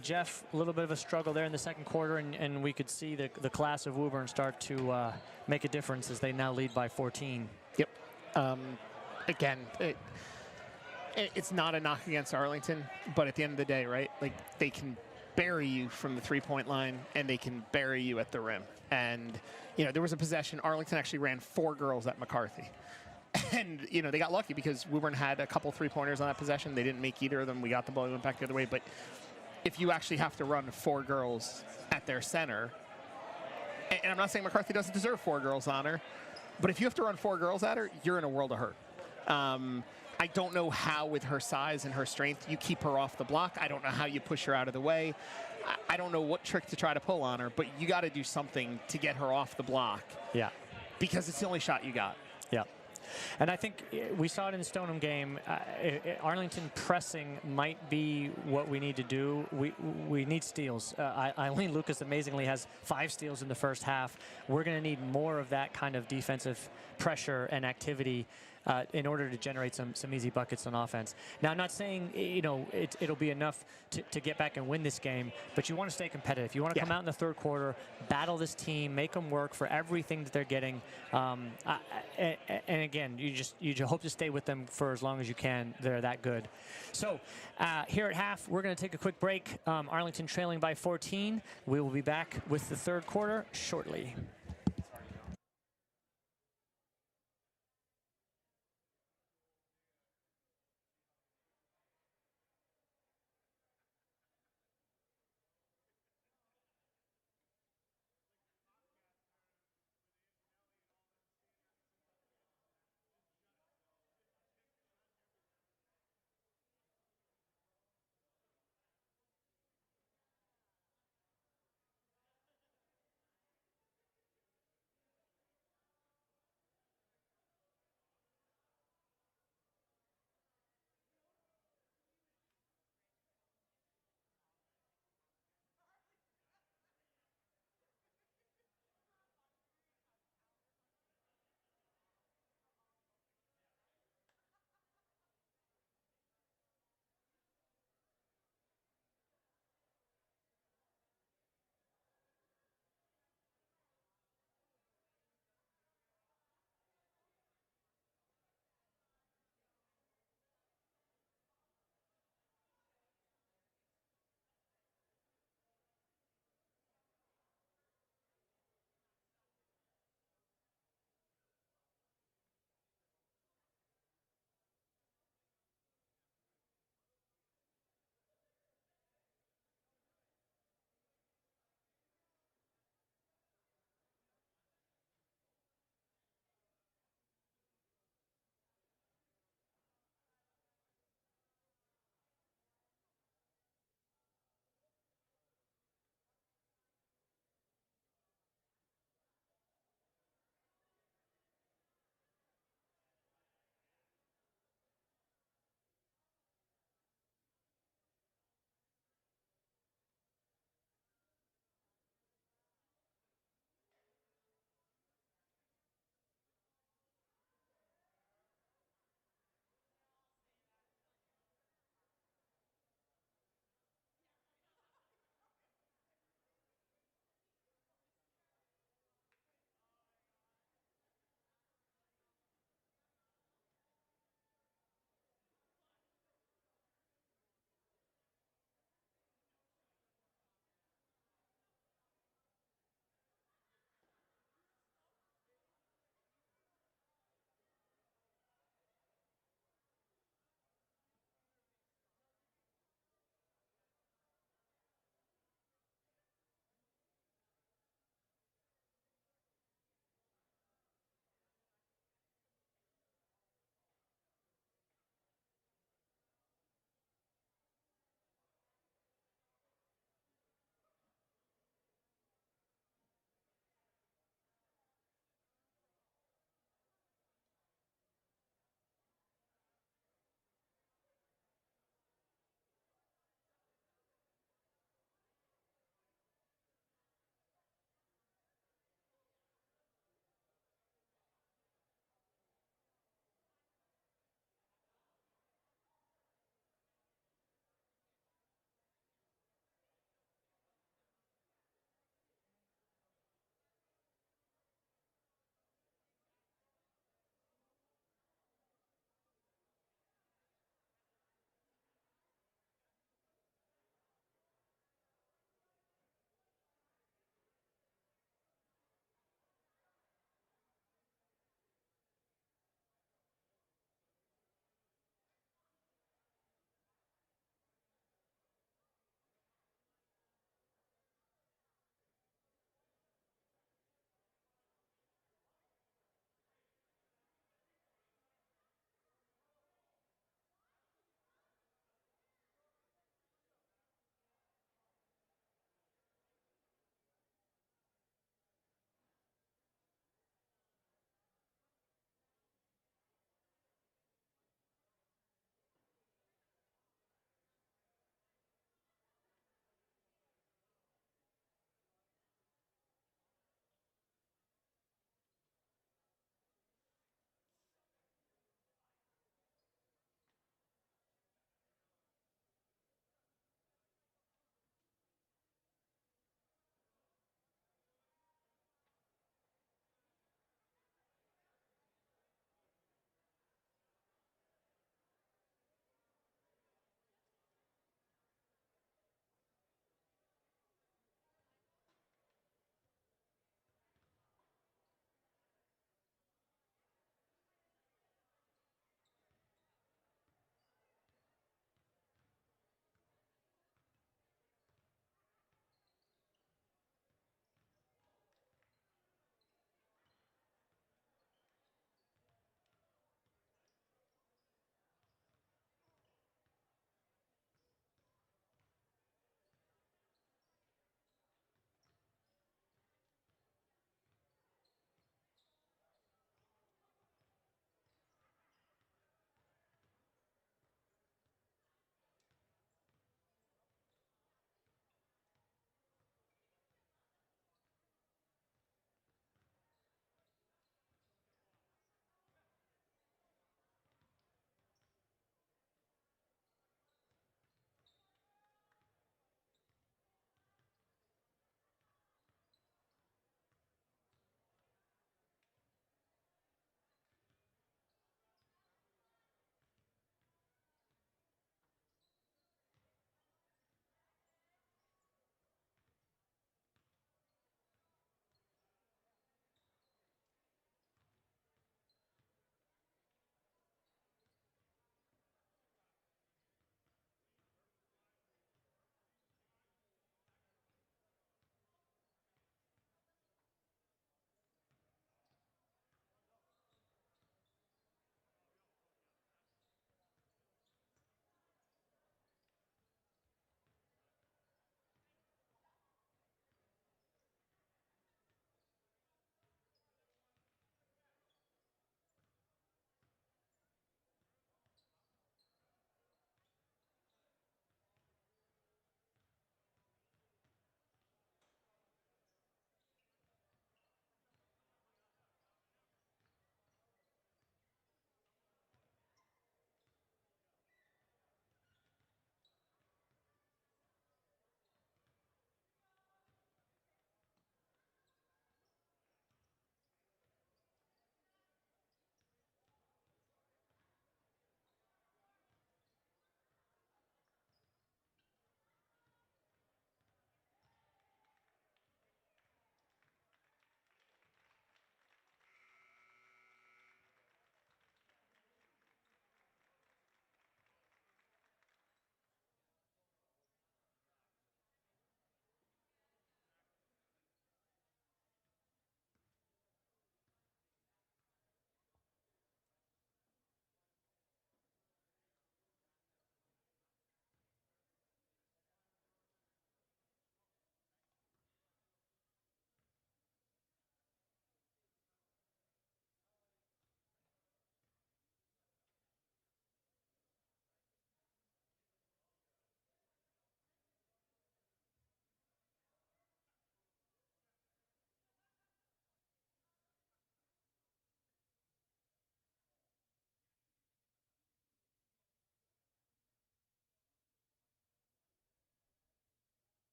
[SPEAKER 1] Jeff, a little bit of a struggle there in the second quarter, and we could see the class of Woburn start to make a difference as they now lead by 14.
[SPEAKER 2] Yep. Again, it's not a knock against Arlington, but at the end of the day, right, like, they can bury you from the 3-point line, and they can bury you at the rim. And, you know, there was a possession. Arlington actually ran 4 girls at McCarthy. And, you know, they got lucky because Woburn had a couple 3-pointers on that possession. They didn't make either of them. We got the ball, we went back the other way. But if you actually have to run 4 girls at their center, and I'm not saying McCarthy doesn't deserve 4 girls on her, but if you have to run 4 girls at her, you're in a world of hurt. I don't know how, with her size and her strength, you keep her off the block. I don't know how you push her out of the way. I don't know what trick to try to pull on her, but you got to do something to get her off the block.
[SPEAKER 1] Yeah.
[SPEAKER 2] Because it's the only shot you got.
[SPEAKER 1] Yeah. And I think we saw it in the Stoneham game. Arlington pressing might be what we need to do. We need steals. Eileen Lucas amazingly has 5 steals in the first half. We're going to need more of that kind of defensive pressure and activity in order to generate some easy buckets on offense. Now, I'm not saying it'll be enough to get back and win this game, but you want to stay competitive. You want to come out in the third quarter, battle this team, make them work for everything that they're getting. And again, you hope to stay with them for as long as you can. They're that good. So here at half, we're going to take a quick break. Arlington trailing by 14. We will be back with the third quarter shortly.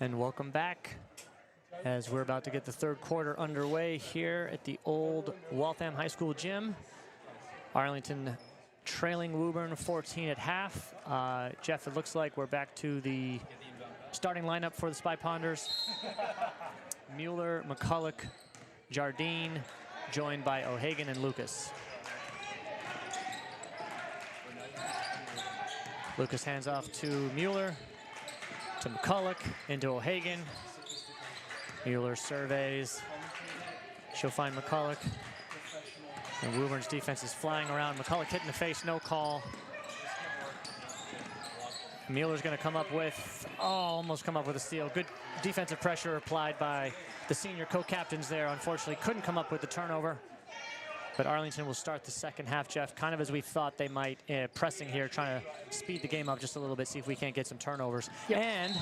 [SPEAKER 1] And welcome back as we're about to get the third quarter underway here at the old Waltham High School gym. Arlington trailing Woburn 14 at half. Jeff, it looks like we're back to the starting lineup for the Spy Ponders. Mueller, McCulloch, Jardine, joined by O'Hagan and Lucas. Lucas hands off to Mueller, to McCulloch, into O'Hagan. Mueller surveys. She'll find McCulloch. And Woburn's defense is flying around. McCulloch hit in the face, no call. Mueller's going to come up with, almost come up with a steal. Good defensive pressure applied by the senior co-captains there. Unfortunately, couldn't come up with the turnover. But Arlington will start the second half, Jeff, kind of as we thought they might, pressing here, trying to speed the game up just a little bit, see if we can't get some turnovers. Yep. And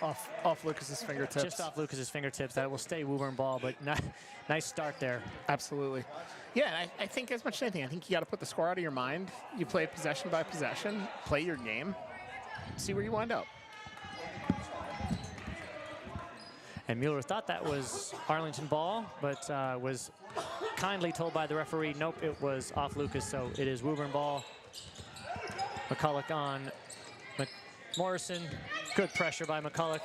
[SPEAKER 2] off Lucas's fingertips.
[SPEAKER 1] Just off Lucas's fingertips. That will stay Woburn ball, but nice start there.
[SPEAKER 2] Absolutely. Yeah, I think as much as anything, I think you got to put the score out of your mind. You play possession by possession, play your game, see where you wind up.
[SPEAKER 1] And Mueller thought that was Arlington ball, but was kindly told by the referee, nope, it was off Lucas, so it is Woburn ball. McCulloch on Morrison. Good pressure by McCulloch.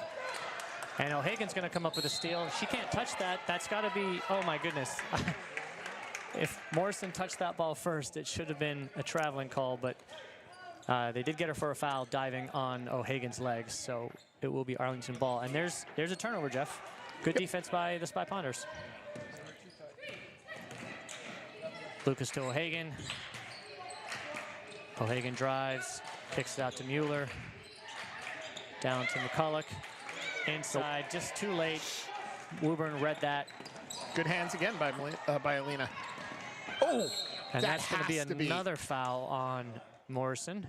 [SPEAKER 1] And O'Hagan's going to come up with a steal. She can't touch that. That's got to be, oh my goodness. If Morrison touched that ball first, it should have been a traveling call, but they did get her for a foul diving on O'Hagan's legs, so it will be Arlington ball. And there's a turnover, Jeff. Good defense by the Spy Ponders. Lucas to O'Hagan. O'Hagan drives, kicks it out to Mueller. Down to McCulloch. Inside, just too late. Woburn read that.
[SPEAKER 2] Good hands again by Alina. Oh,
[SPEAKER 1] and that's going to be another foul on Morrison.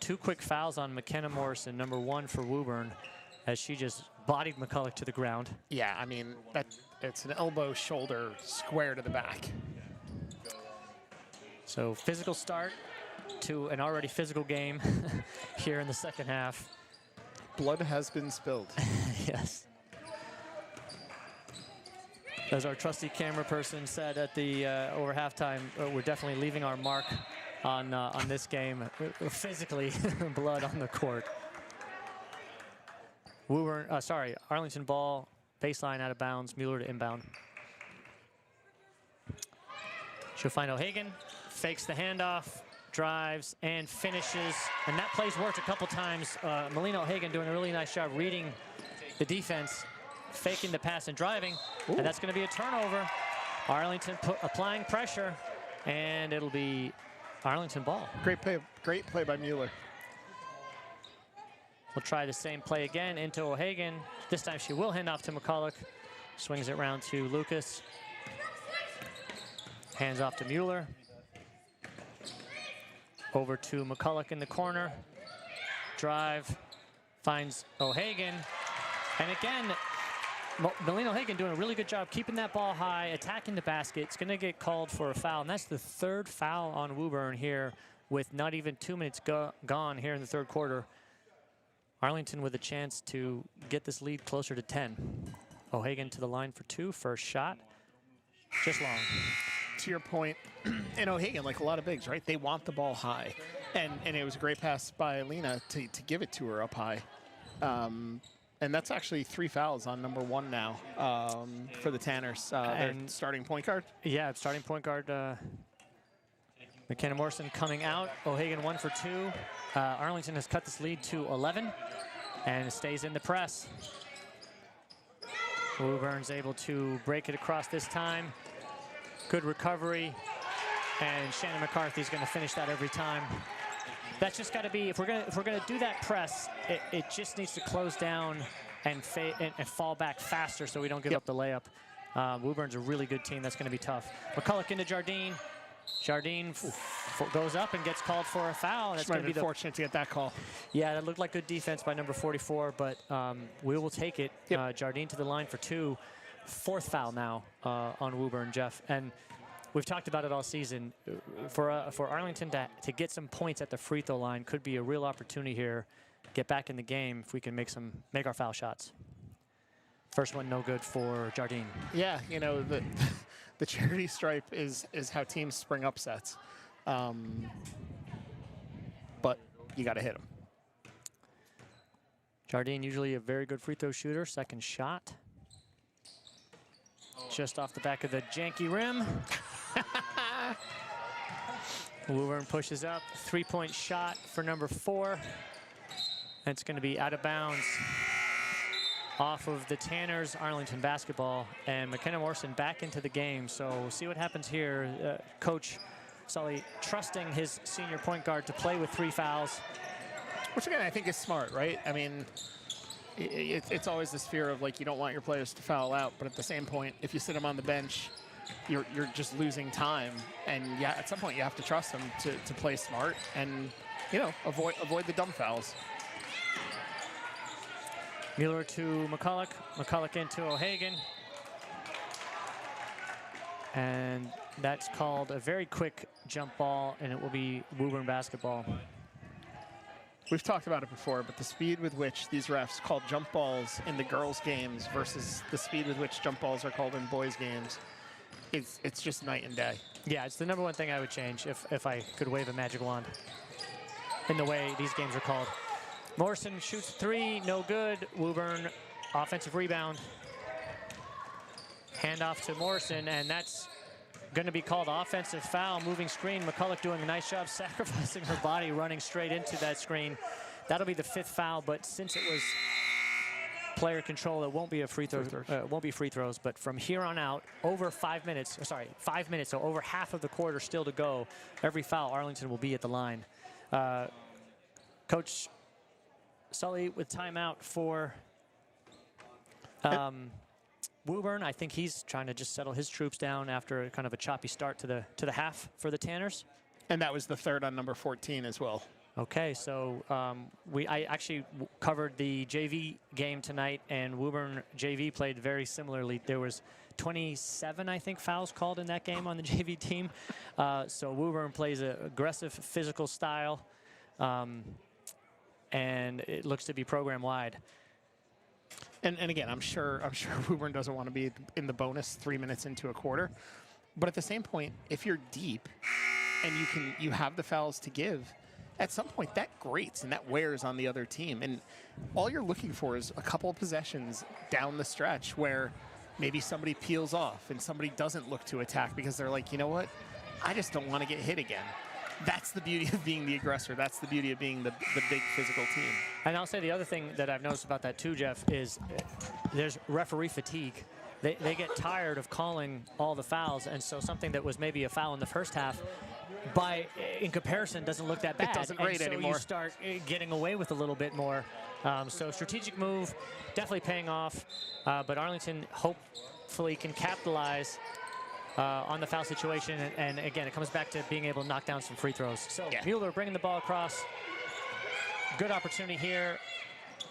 [SPEAKER 1] 2 quick fouls on McKenna Morrison, number 1 for Woburn, as she just bodied McCulloch to the ground.
[SPEAKER 2] Yeah, I mean, it's an elbow, shoulder, square to the back.
[SPEAKER 1] So physical start to an already physical game here in the second half.
[SPEAKER 2] Blood has been spilled.
[SPEAKER 1] Yes. As our trusty camera person said at the over halftime, we're definitely leaving our mark on this game. Physically, blood on the court. Arlington ball, baseline out of bounds, Mueller to inbound. She'll find O'Hagan, fakes the handoff, drives, and finishes. And that play's worked a couple times. Melina O'Hagan doing a really nice job reading the defense, faking the pass and driving. Ooh. And that's going to be a turnover. Arlington applying pressure, and it'll be Arlington ball.
[SPEAKER 2] Great play by Mueller.
[SPEAKER 1] We'll try the same play again into O'Hagan. This time she will hand off to McCulloch. Swings it round to Lucas. Hands off to Mueller. Over to McCulloch in the corner. Drive, finds O'Hagan. And again, Melina O'Hagan doing a really good job keeping that ball high, attacking the basket. It's going to get called for a foul, and that's the 3rd foul on Woburn here with not even 2 minutes gone here in the third quarter. Arlington with a chance to get this lead closer to 10. O'Hagan to the line for 2, first shot, just long.
[SPEAKER 2] To your point, and O'Hagan, like a lot of bigs, right? They want the ball high. And it was a great pass by Alina to give it to her up high. And that's actually 3 fouls on number 1 now for the Tanners. Their starting point guard.
[SPEAKER 1] Yeah, starting point guard. McKenna Morrison coming out. O'Hagan 1 for 2. Arlington has cut this lead to 11 and stays in the press. Woburn's able to break it across this time. Good recovery. And Shannon McCarthy's going to finish that every time. That's just got to be, if we're gonna do that press, it just needs to close down and fall back faster so we don't give up the layup. Woburn's a really good team. That's going to be tough. McCulloch into Jardine. Jardine goes up and gets called for a foul.
[SPEAKER 2] That's going to be fortunate to get that call.
[SPEAKER 1] Yeah, that looked like good defense by number 44, but we will take it. Yep. Jardine to the line for 2. 4th foul now on Woburn, Jeff. And we've talked about it all season. For Arlington to get some points at the free throw line could be a real opportunity here get back in the game if we can make our foul shots. First one no good for Jardine.
[SPEAKER 2] Yeah, you know, the charity stripe is how teams spring upsets. But you got to hit them.
[SPEAKER 1] Jardine usually a very good free throw shooter. Second shot. Just off the back of the janky rim. Woburn pushes up. 3-point shot for number 4. And it's going to be out of bounds off of the Tanners Arlington basketball. And McKenna Morrison back into the game. So we'll see what happens here. Coach Sully trusting his senior point guard to play with 3 fouls.
[SPEAKER 2] Which, again, I think is smart, right? I mean, it's always this fear of, like, you don't want your players to foul out. But at the same point, if you sit them on the bench, you're just losing time. And, yeah, at some point you have to trust them to play smart and, you know, avoid the dumb fouls.
[SPEAKER 1] Mueller to McCulloch. McCulloch into O'Hagan. And that's called a very quick jump ball, and it will be Woburn basketball.
[SPEAKER 2] We've talked about it before, but the speed with which these refs call jump balls in the girls' games versus the speed with which jump balls are called in boys' games, it's just night and day.
[SPEAKER 1] Yeah, it's the number one thing I would change if I could wave a magic wand in the way these games are called. Morrison shoots 3, no good. Woburn offensive rebound. Handoff to Morrison, and that's going to be called offensive foul. Moving screen. McCulloch doing a nice job sacrificing her body, running straight into that screen. That'll be the 5th foul, but since it was player control, it won't be a free throw. Won't be free throws. But from here on out, over 5 minutes. Sorry, 5 minutes. So over half of the quarter still to go. Every foul, Arlington will be at the line. Coach Sully with timeout for Woburn. I think he's trying to just settle his troops down after kind of a choppy start to the half for the Tanners.
[SPEAKER 2] And that was the 3rd on number 14 as well.
[SPEAKER 1] Okay, so I actually covered the JV game tonight, and Woburn JV played very similarly. There was 27, I think, fouls called in that game on the JV team. So Woburn plays an aggressive, physical style, and it looks to be program-wide.
[SPEAKER 2] And again, I'm sure Woburn doesn't want to be in the bonus 3 minutes into a quarter. But at the same point, if you're deep and you have the fouls to give, at some point that grates and that wears on the other team. And all you're looking for is a couple of possessions down the stretch where maybe somebody peels off and somebody doesn't look to attack because they're like, you know what, I just don't want to get hit again. That's the beauty of being the aggressor. That's the beauty of being the big physical team.
[SPEAKER 1] And I'll say the other thing that I've noticed about that too, Jeff, is there's referee fatigue. They get tired of calling all the fouls, and so something that was maybe a foul in the first half, in comparison, doesn't look that bad.
[SPEAKER 2] It doesn't grate anymore.
[SPEAKER 1] You start getting away with a little bit more. So strategic move, definitely paying off. But Arlington hopefully can capitalize on the foul situation, and again, it comes back to being able to knock down some free throws. So yeah. Mueller bringing the ball across. Good opportunity here.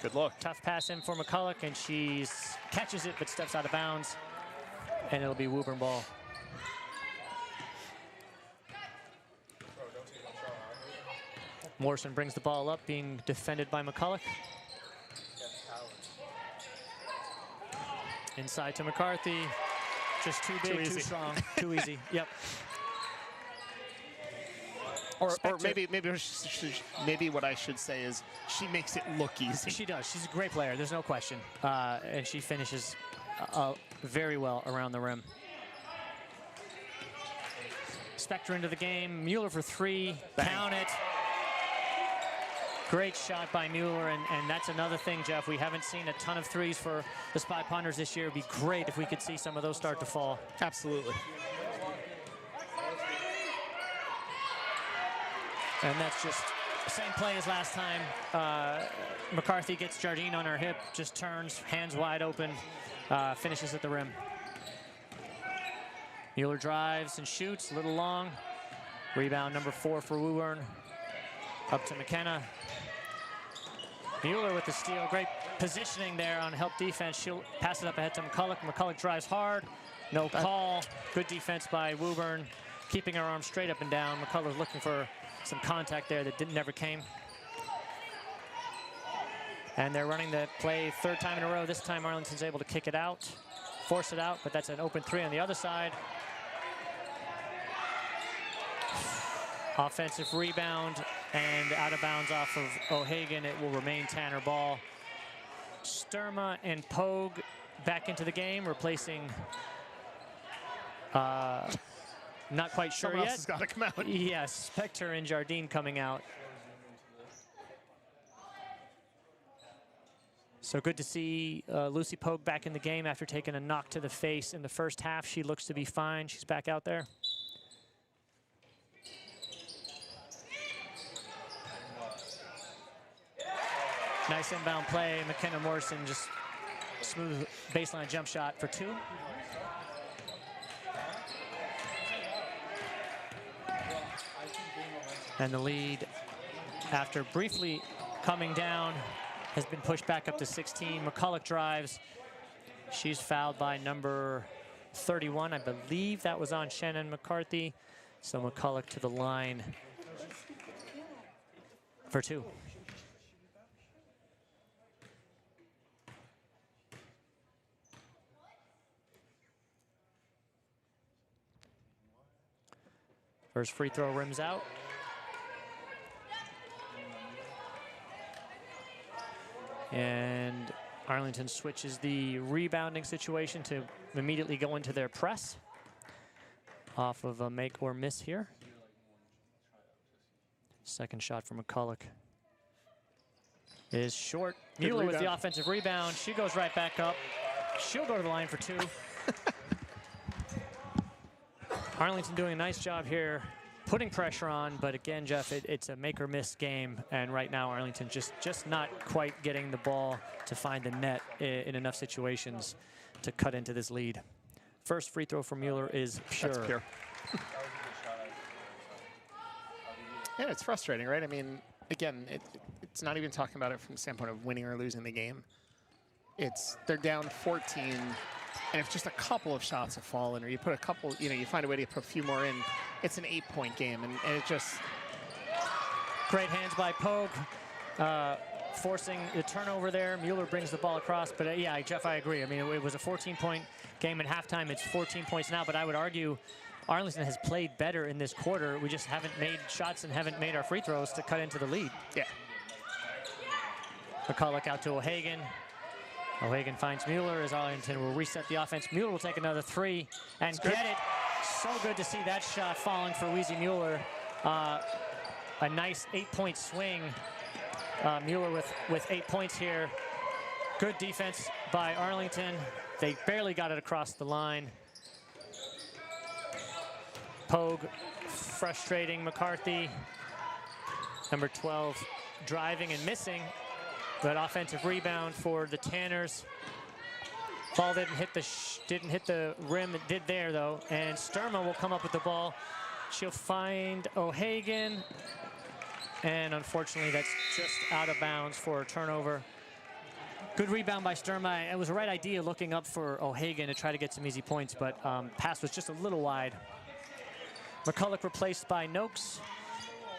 [SPEAKER 2] Good look.
[SPEAKER 1] Tough pass in for McCulloch, and she catches it but steps out of bounds, and it'll be Woburn ball. Morrison brings the ball up, being defended by McCulloch. Inside to McCarthy. Just too big, too strong, too easy. Yep.
[SPEAKER 2] Or maybe what I should say is she makes it look easy.
[SPEAKER 1] She does. She's a great player. There's no question. And she finishes very well around the rim. Spector into the game. Mueller for 3. Bang. Count it. Great shot by Mueller, and that's another thing, Jeff. We haven't seen a ton of threes for the Spy Ponders this year. It'd be great if we could see some of those start to fall.
[SPEAKER 2] Absolutely.
[SPEAKER 1] And that's just the same play as last time. McCarthy gets Jardine on her hip, just turns, hands wide open, finishes at the rim. Mueller drives and shoots, a little long. Rebound number 4 for Woburn. Up to McKenna. Mueller with the steal. Great positioning there on help defense. She'll pass it up ahead to McCulloch. McCulloch drives hard. No call. Good defense by Woburn, keeping her arms straight up and down. McCulloch looking for some contact there that never came. And they're running the play third time in a row. This time Arlington's able to kick it out, force it out, but that's an open three on the other side. Offensive rebound and out of bounds off of O'Hagan. It will remain Tanner ball. Sturma and Pogue back into the game, replacing, not quite sure
[SPEAKER 2] Someone
[SPEAKER 1] yet.
[SPEAKER 2] else has got to come out.
[SPEAKER 1] Yes, Spector and Jardine coming out. So good to see Lucy Pogue back in the game after taking a knock to the face in the first half. She looks to be fine. She's back out there. Nice inbound play. McKenna Morrison just smooth baseline jump shot for two. And the lead, after briefly coming down, has been pushed back up to 16. McCulloch drives. She's fouled by number 31. I believe that was on Shannon McCarthy. So McCulloch to the line for two. First free throw rims out. And Arlington switches the rebounding situation to immediately go into their press off of a make or miss here. Second shot from McCulloch is short. Mueller with the offensive rebound. She goes right back up. She'll go to the line for two. Arlington doing a nice job here, putting pressure on, but again, Jeff, it's a make or miss game, and right now Arlington just not quite getting the ball to find the net in enough situations to cut into this lead. First free throw from Mueller is pure.
[SPEAKER 2] That's pure. Yeah, it's frustrating, right? I mean, again, it's not even talking about it from the standpoint of winning or losing the game. They're down 14. And if just a couple of shots have fallen, or you put a couple, you find a way to put a few more in, it's an 8-point game, and it just...
[SPEAKER 1] Great hands by Pogue, forcing the turnover there. Mueller brings the ball across, but yeah, Jeff, I agree. I mean, it was a 14-point game at halftime. It's 14 points now, but I would argue Arlington has played better in this quarter. We just haven't made shots and haven't made our free throws to cut into the lead.
[SPEAKER 2] Yeah.
[SPEAKER 1] McCulloch out to O'Hagan. O'Hagan finds Mueller as Arlington will reset the offense. Mueller will take another three and get it. So good to see that shot falling for Weezy Mueller. A nice 8-point swing. Mueller with 8 points here. Good defense by Arlington. They barely got it across the line. Pogue frustrating McCarthy. Number 12 driving and missing. But offensive rebound for the Tanners. Ball didn't hit the rim. It did there though. And Sturma will come up with the ball. She'll find O'Hagan. And unfortunately, that's just out of bounds for a turnover. Good rebound by Sturma. It was the right idea looking up for O'Hagan to try to get some easy points, but pass was just a little wide. McCulloch replaced by Noakes.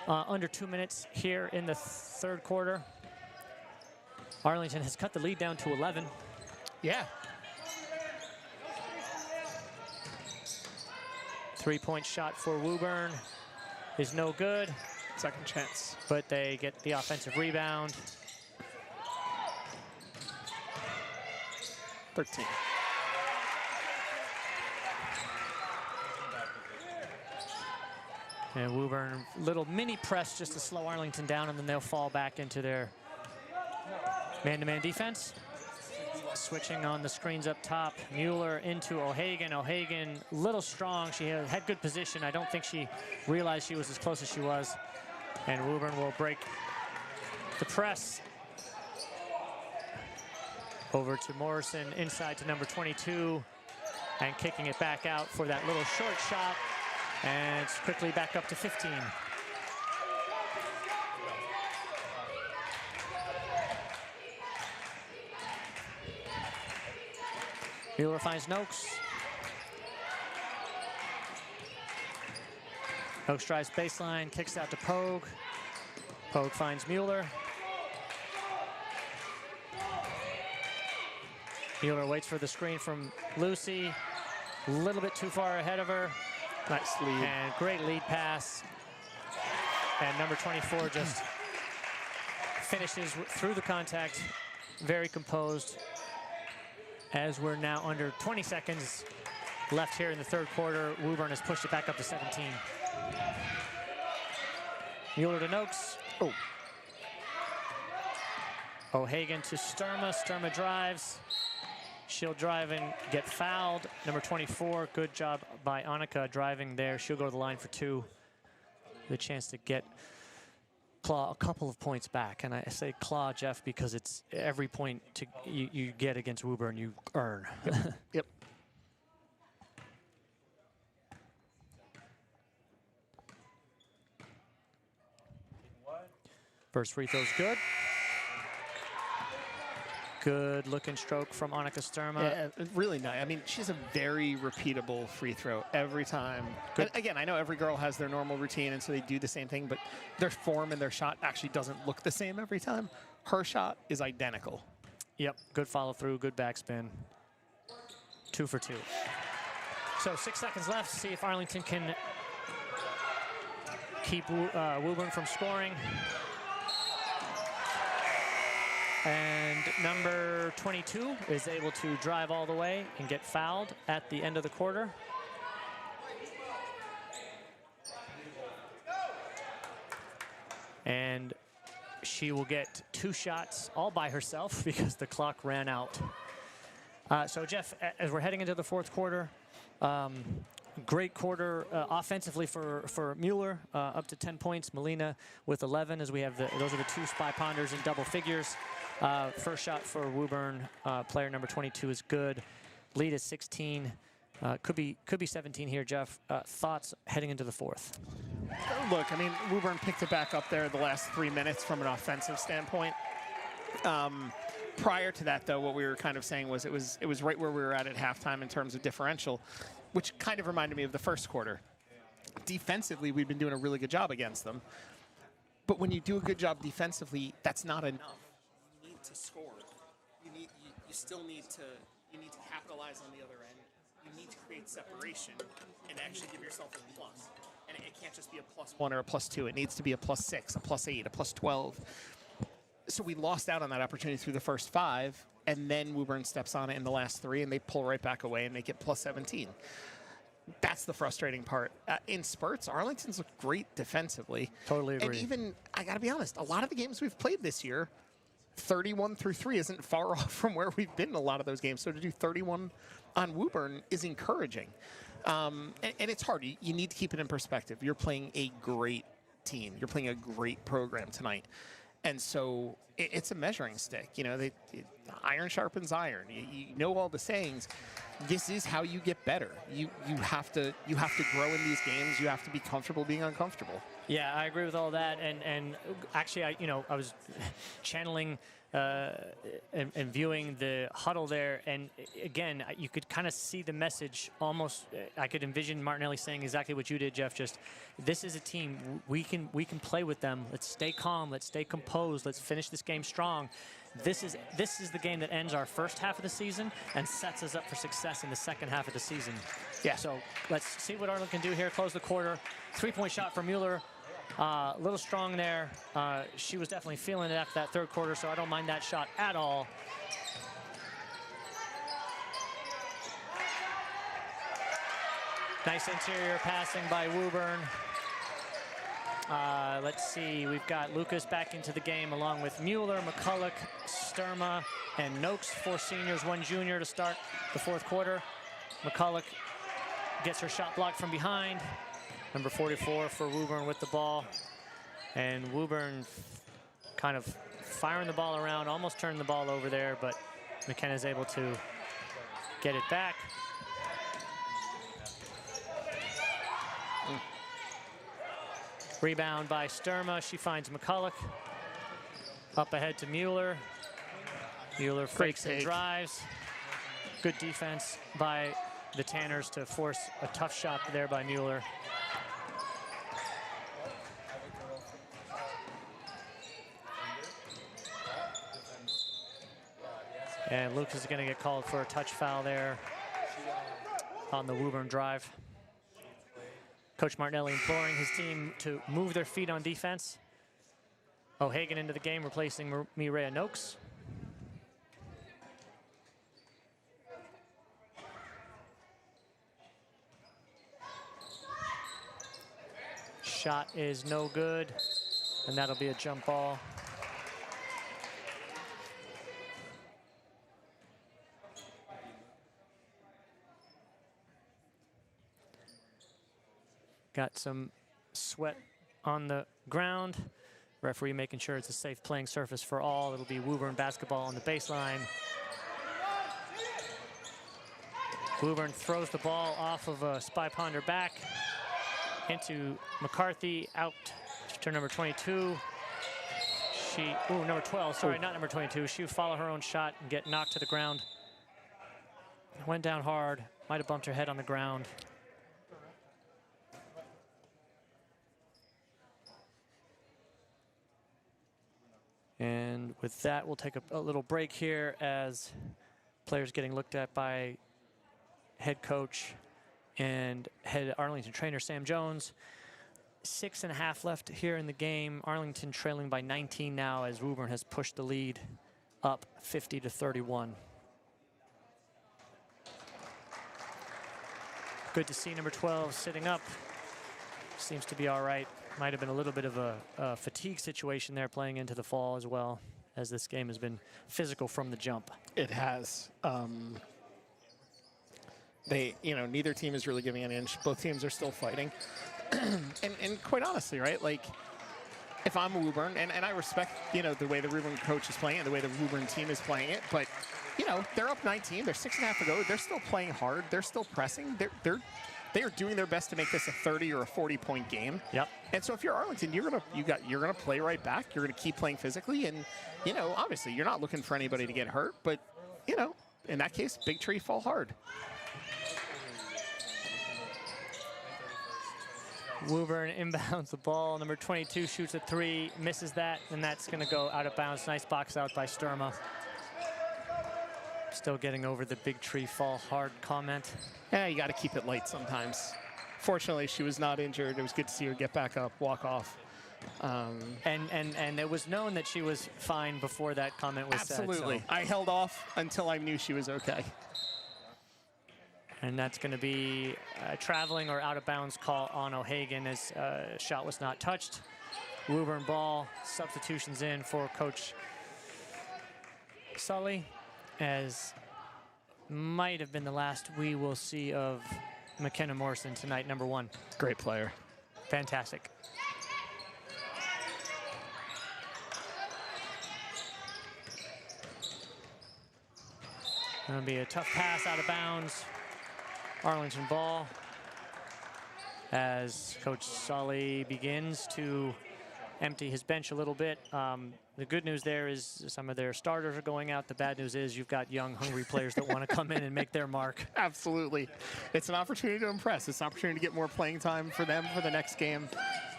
[SPEAKER 1] Under 2 minutes here in the third quarter. Arlington has cut the lead down to 11.
[SPEAKER 2] Yeah.
[SPEAKER 1] 3-point shot for Woburn is no good.
[SPEAKER 2] Second chance.
[SPEAKER 1] But they get the offensive rebound.
[SPEAKER 2] 13.
[SPEAKER 1] And Woburn, little mini press just to slow Arlington down, and then they'll fall back into their man-to-man defense. Switching on the screens up top. Mueller into O'Hagan. O'Hagan, little strong. She had good position. I don't think she realized she was as close as she was. And Woburn will break the press. Over to Morrison, inside to number 22. And kicking it back out for that little short shot. And it's quickly back up to 15. Mueller finds Noakes. Noakes drives baseline, kicks out to Pogue. Pogue finds Mueller. Mueller waits for the screen from Lucy. A little bit too far ahead of her.
[SPEAKER 2] Nice lead.
[SPEAKER 1] And great lead pass. And number 24 just finishes through the contact, very composed. As we're now under 20 seconds left here in the third quarter, Woburn has pushed it back up to 17. Mueller to Noakes. Oh. O'Hagan to Sturma. Sturma drives. She'll drive and get fouled. Number 24, good job by Annika driving there. She'll go to the line for 2. The chance to get claw a couple of points back. And I say claw, Jeff, because it's every point you get against Woburn, you earn.
[SPEAKER 2] Yep.
[SPEAKER 1] First free throw's good. Good looking stroke from Annika Sturma.
[SPEAKER 2] Yeah, really nice. I mean, she's a very repeatable free throw every time. And again, I know every girl has their normal routine, and so they do the same thing, but their form and their shot actually doesn't look the same every time. Her shot is identical.
[SPEAKER 1] Yep, good follow through, good backspin. 2 for 2. So 6 seconds left. See if Arlington can keep Woburn from scoring. And number 22 is able to drive all the way and get fouled at the end of the quarter. And she will get 2 shots all by herself because the clock ran out. So Jeff, as we're heading into the fourth quarter, great quarter offensively for Mueller, up to 10 points. Melina with 11, as we have those are the 2 spy ponders in double figures. First shot for Woburn, player number 22 is good. Lead is 16. Could be 17 here, Jeff. Thoughts heading into the fourth?
[SPEAKER 2] Look, I mean, Woburn picked it back up there the last 3 minutes from an offensive standpoint. Prior to that, though, what we were kind of saying was it was right where we were at halftime in terms of differential, which kind of reminded me of the first quarter. Defensively, we've been doing a really good job against them. But when you do a good job defensively, that's not enough. You need to score. You still need to capitalize on the other end. You need to create separation and actually give yourself a plus. And it can't just be a +1 or a +2. It needs to be a +6, a +8, a +12. So we lost out on that opportunity through the first 5, and then Woburn steps on it in the last 3, and they pull right back away and make it +17. That's the frustrating part. In spurts, Arlington's looked great defensively.
[SPEAKER 1] Totally agree.
[SPEAKER 2] And even, I got to be honest, a lot of the games we've played this year, 31 through 3 isn't far off from where we've been in a lot of those games. So to do 31 on Woburn is encouraging. And it's hard. You need to keep it in perspective. You're playing a great team. You're playing a great program tonight. And so it's a measuring stick. You know, iron sharpens iron. You know all the sayings. This is how you get better. You have to grow in these games. You have to be comfortable being uncomfortable.
[SPEAKER 1] Yeah, I agree with all that. And actually, I was channeling and viewing the huddle there, and again, you could kind of see the message almost. I could envision Martinelli saying exactly what you did, Jeff. Just, this is a team, we can play with them. Let's stay calm. Let's stay composed. Let's finish this game strong. This is the game that ends our first half of the season and sets us up for success in the second half of the season.
[SPEAKER 2] Yeah.
[SPEAKER 1] So let's see what Arlington can do here. Close the quarter. 3-point shot for Mueller. A little strong there. She was definitely feeling it after that third quarter, so I don't mind that shot at all. Nice interior passing by Woburn. Let's see, we've got Lucas back into the game along with Mueller, McCulloch, Sturma, and Noakes, 4 seniors, 1 junior to start the fourth quarter. McCulloch gets her shot blocked from behind. Number 44 for Woburn with the ball. And Woburn kind of firing the ball around, almost turned the ball over there, but McKenna's able to get it back. Rebound by Sturma. She finds McCulloch. Up ahead to Mueller. Mueller fakes and drives. Good defense by the Tanners to force a tough shot there by Mueller. And Lucas is going to get called for a touch foul there on the Woburn drive. Coach Martinelli imploring his team to move their feet on defense. O'Hagan into the game, replacing Mireya Noakes. Shot is no good, and that'll be a jump ball. Got some sweat on the ground. Referee making sure it's a safe playing surface for all. It'll be Woburn basketball on the baseline. Woburn throws the ball off of a Spy Ponder back into McCarthy, out to number 22. Number 12, sorry, not number 22. She would follow her own shot and get knocked to the ground. Went down hard, might have bumped her head on the ground. And with that, we'll take a little break here as players getting looked at by head coach and head Arlington trainer Sam Jones. 6.5 left here in the game. Arlington trailing by 19 now as Woburn has pushed the lead up 50-31. Good to see number 12 sitting up. Seems to be all right. Might have been a little bit of a fatigue situation there playing into the fall as well, as this game has been physical from the jump.
[SPEAKER 2] It has. Neither team is really giving an inch. Both teams are still fighting. and quite honestly, right, like, if I'm Woburn, and I respect, the way the Woburn coach is playing it, the way the Woburn team is playing it, but, they're up 19, they're 6.5 to go, they're still playing hard, they're still pressing, they are doing their best to make this a 30 or a 40-point game.
[SPEAKER 1] Yep.
[SPEAKER 2] And so if you're Arlington, you're gonna play right back. You're gonna keep playing physically, and obviously you're not looking for anybody to get hurt, but in that case, big tree fall hard.
[SPEAKER 1] Woburn inbounds the ball. Number 22 shoots a 3, misses that, and that's going to go out of bounds. Nice box out by Sturma. Still getting over the big tree fall hard comment.
[SPEAKER 2] Yeah, you got to keep it light sometimes. Fortunately, she was not injured. It was good to see her get back up, walk off.
[SPEAKER 1] And it was known that she was fine before that comment was said.
[SPEAKER 2] Absolutely.
[SPEAKER 1] So.
[SPEAKER 2] I held off until I knew she was okay.
[SPEAKER 1] And that's going to be a traveling or out of bounds call on O'Hagan as shot was not touched. Woburn ball, substitutions in for Coach Sully, as might have been the last we will see of McKenna Morrison tonight, number 1.
[SPEAKER 2] Great player.
[SPEAKER 1] Fantastic. Going to be a tough pass out of bounds. Arlington ball as Coach Sully begins to empty his bench a little bit. The good news there is some of their starters are going out. The bad news is you've got young, hungry players that want to come in and make their mark.
[SPEAKER 2] Absolutely. It's an opportunity to impress. It's an opportunity to get more playing time for them for the next game.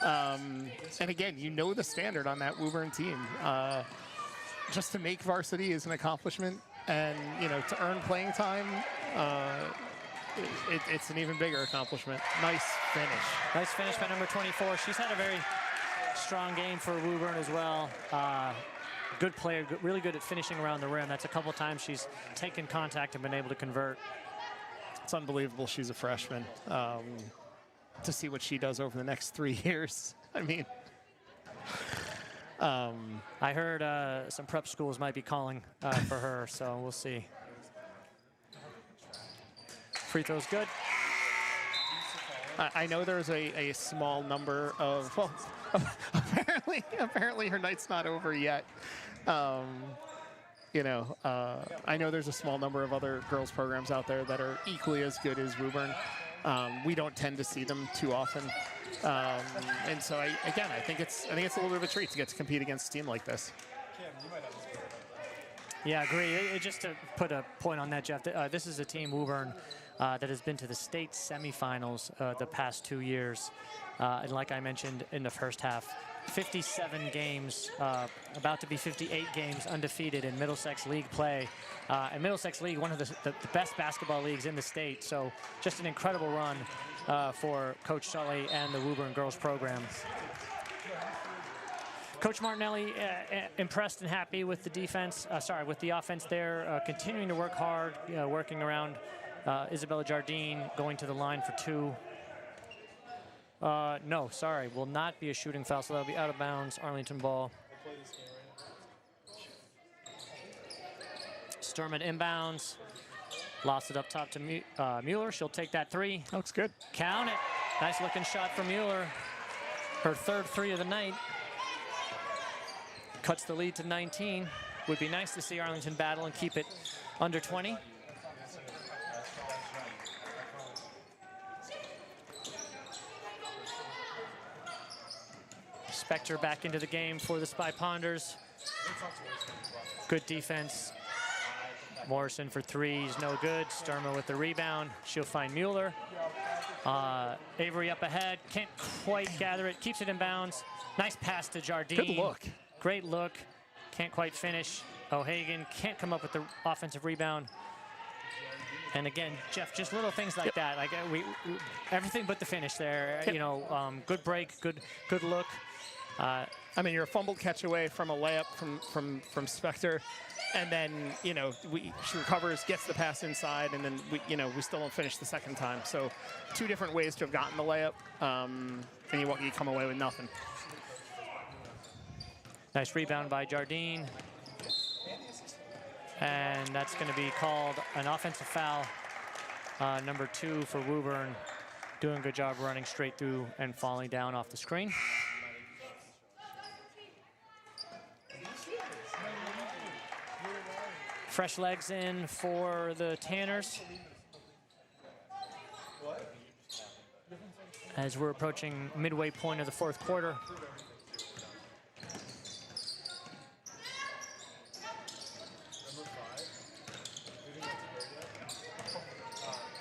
[SPEAKER 2] And again, the standard on that Woburn team. Just to make varsity is an accomplishment. And, to earn playing time, it's an even bigger accomplishment. Nice finish.
[SPEAKER 1] Nice finish by number 24. She's had a very strong game for Woburn as well. Good player, really good at finishing around the rim. That's a couple times she's taken contact and been able to convert.
[SPEAKER 2] It's unbelievable she's a freshman. To see what she does over the next 3 years. I mean...
[SPEAKER 1] I heard some prep schools might be calling for her, so we'll see. Free throw's good.
[SPEAKER 2] I know there's a small number of, well, apparently her night's not over yet. I know there's a small number of other girls programs out there that are equally as good as Woburn. We don't tend to see them too often. And so, I think it's a little bit of a treat to get to compete against a team like this.
[SPEAKER 1] Yeah, agree. Just to put a point on that, Jeff, this is a team, Woburn, that has been to the state semifinals the past 2 years. And like I mentioned in the first half, 57 games, about to be 58 games undefeated in Middlesex League play. And Middlesex League, one of the best basketball leagues in the state. So just an incredible run for Coach Sully and the Woburn girls program. Coach Martinelli impressed and happy with the defense, with the offense there, continuing to work hard, working around Isabella Jardine, going to the line for 2. No, sorry, will not be a shooting foul, so that'll be out of bounds, Arlington ball. Sturman inbounds, lost it up top to Mueller. She'll take that 3.
[SPEAKER 2] Looks good.
[SPEAKER 1] Count it. Nice looking shot from Mueller. Her 3rd 3 of the night. Cuts the lead to 19. Would be nice to see Arlington battle and keep it under 20. Spector back into the game for the Spy Ponders. Good defense. Morrison for 3s, no good. Sturma with the rebound. She'll find Mueller. Avery up ahead, can't quite gather it, keeps it in bounds. Nice pass to Jardine.
[SPEAKER 2] Good look.
[SPEAKER 1] Great look, can't quite finish. O'Hagan can't come up with the offensive rebound. And again, Jeff, just little things like that. Like we everything but the finish there. You know, good break, good look.
[SPEAKER 2] I mean, you're a fumbled catch away from a layup from Spector, and then she recovers, gets the pass inside, and then we still don't finish the second time. So 2 different ways to have gotten the layup, and you come away with nothing.
[SPEAKER 1] Nice rebound by Jardine. And that's going to be called an offensive foul. Number 2 for Woburn. Doing a good job running straight through and falling down off the screen. Fresh legs in for the Tanners. As we're approaching midway point of the 4th quarter.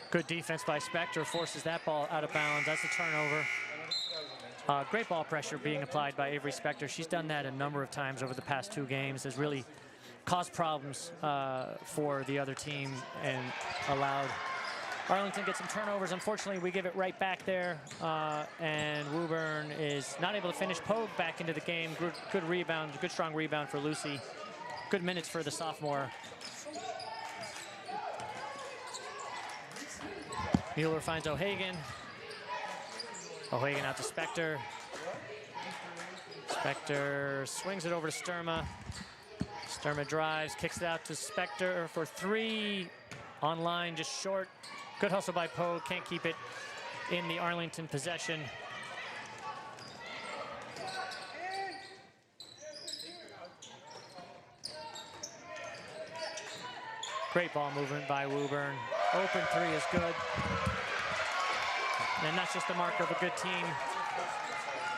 [SPEAKER 1] Good defense by Spector, forces that ball out of bounds. That's a turnover. Great ball pressure being applied by Avery Spector. She's done that a number of times over the past 2 games. Has really caused problems for the other team and allowed Arlington get some turnovers. Unfortunately, we give it right back there, and Woburn is not able to finish. Pogue back into the game. Good rebound, good strong rebound for Lucy. Good minutes for the sophomore. Mueller finds O'Hagan. O'Hagan out to Spector. Spector swings it over to Sturma. Sturma drives, kicks it out to Spector for 3. Online, just short. Good hustle by Pogue, can't keep it in the Arlington possession. Great ball movement by Woburn. Open 3 is good. And that's just the mark of a good team.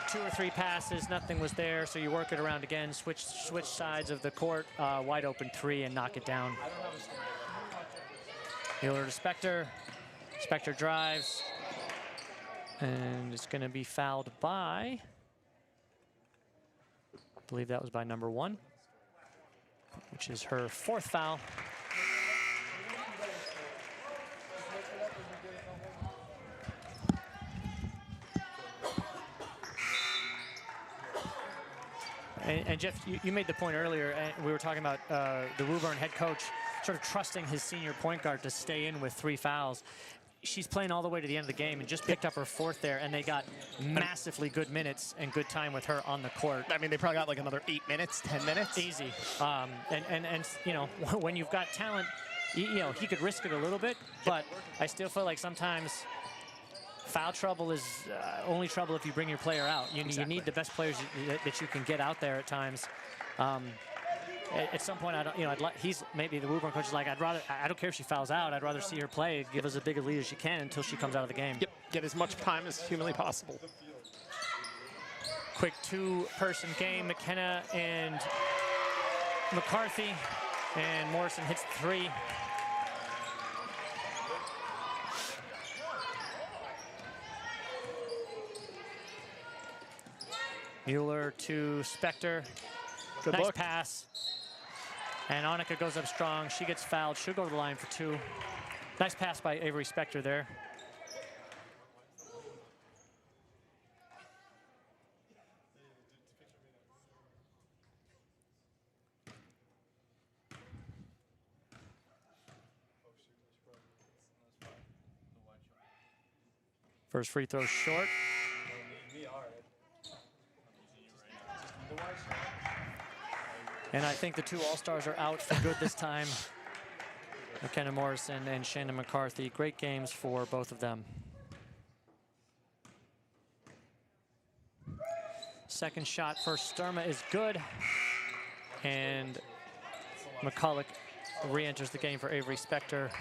[SPEAKER 1] 2 or 3 passes, nothing was there, so you work it around again, switch sides of the court, wide open 3 and knock it down. Mueller to Spector. Spector drives. And it's going to be fouled by, I believe that was by number 1, which is her 4th foul. And Jeff, you made the point earlier, and we were talking about the Woburn head coach sort of trusting his senior point guard to stay in with 3 fouls. She's playing all the way to the end of the game and just picked up her 4th there, and they got massively good minutes and good time with her on the court.
[SPEAKER 2] I mean, they probably got like another 8 minutes, 10 minutes.
[SPEAKER 1] Easy. And when you've got talent, he could risk it a little bit, but I still feel like sometimes foul trouble is only trouble if you bring your player out. You need the best players that you can get out there at times. At some point, maybe the Woburn coach is like, I don't care if she fouls out. I'd rather see her play, give us as big a lead as she can until she comes out of the game.
[SPEAKER 2] Yep, get as much time as humanly possible.
[SPEAKER 1] Quick 2-person game, McKenna and McCarthy, and Morrison hits 3. Mueller to Spector.
[SPEAKER 2] Good
[SPEAKER 1] Nice
[SPEAKER 2] look.
[SPEAKER 1] pass. And Annika goes up strong. She gets fouled. She'll go to the line for 2. Nice pass by Avery Spector there. First free throw short. And I think the 2 All-Stars are out for good this time. McKenna Morrison and Shannon McCarthy. Great games for both of them. Second shot for Sturma is good. And McCulloch re-enters the game for Avery Spector.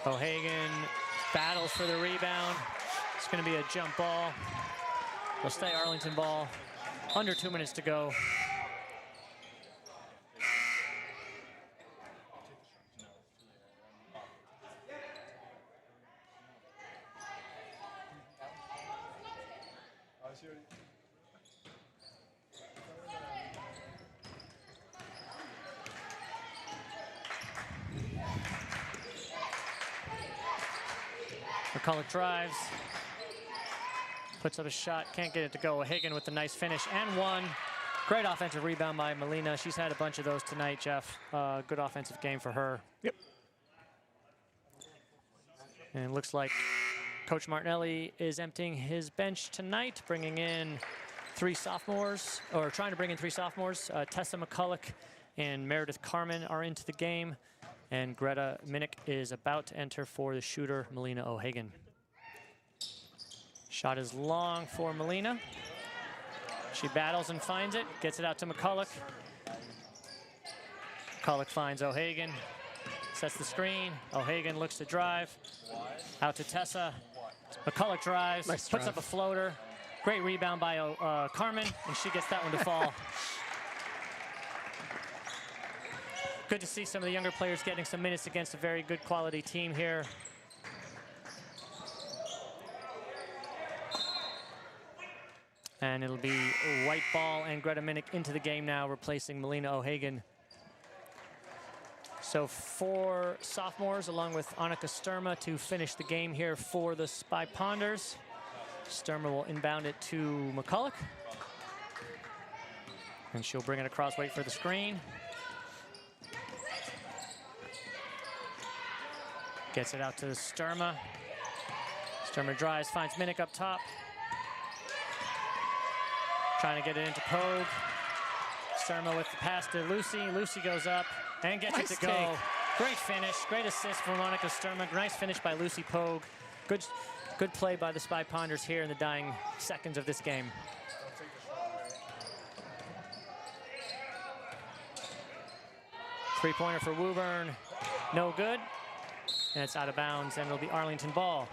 [SPEAKER 1] O'Hagan battles for the rebound. It's going to be a jump ball. It'll stay Arlington ball. Under 2 minutes to go. McCulloch drives, puts up a shot, can't get it to go. O'Hagan with the nice finish and 1. Great offensive rebound by Melina. She's had a bunch of those tonight, Jeff. Good offensive game for her.
[SPEAKER 2] Yep.
[SPEAKER 1] And it looks like Coach Martinelli is emptying his bench tonight, bringing in 3 sophomores, or trying to bring in 3 sophomores. Tessa McCulloch and Meredith Carmen are into the game. And Greta Minnick is about to enter for the shooter, Melina O'Hagan. Shot is long for Melina. She battles and finds it, gets it out to McCulloch. McCulloch finds O'Hagan, sets the screen. O'Hagan looks to drive. Out to Tessa. McCulloch drives,
[SPEAKER 2] Nice
[SPEAKER 1] puts
[SPEAKER 2] drive.
[SPEAKER 1] up a floater. Great rebound by Carmen, and she gets that one to fall. Good to see some of the younger players getting some minutes against a very good quality team here. And it'll be white ball and Greta Minnick into the game now, replacing Melina O'Hagan. So 4 sophomores along with Annika Sturma to finish the game here for the Spy Ponders. Sturma will inbound it to McCulloch. And she'll bring it across, wait for the screen. Gets it out to Sturma. Sturma drives, finds Minnick up top. Trying to get it into Pogue. Sturma with the pass to Lucy. Lucy goes up and gets
[SPEAKER 2] Nice
[SPEAKER 1] it to
[SPEAKER 2] take.
[SPEAKER 1] go. Great finish, great assist from Monica Sturma. Nice finish by Lucy Pogue. Good play by the Spy Ponders here in the dying seconds of this game. Three-pointer for Woburn, no good. And it's out of bounds, and it'll be Arlington ball.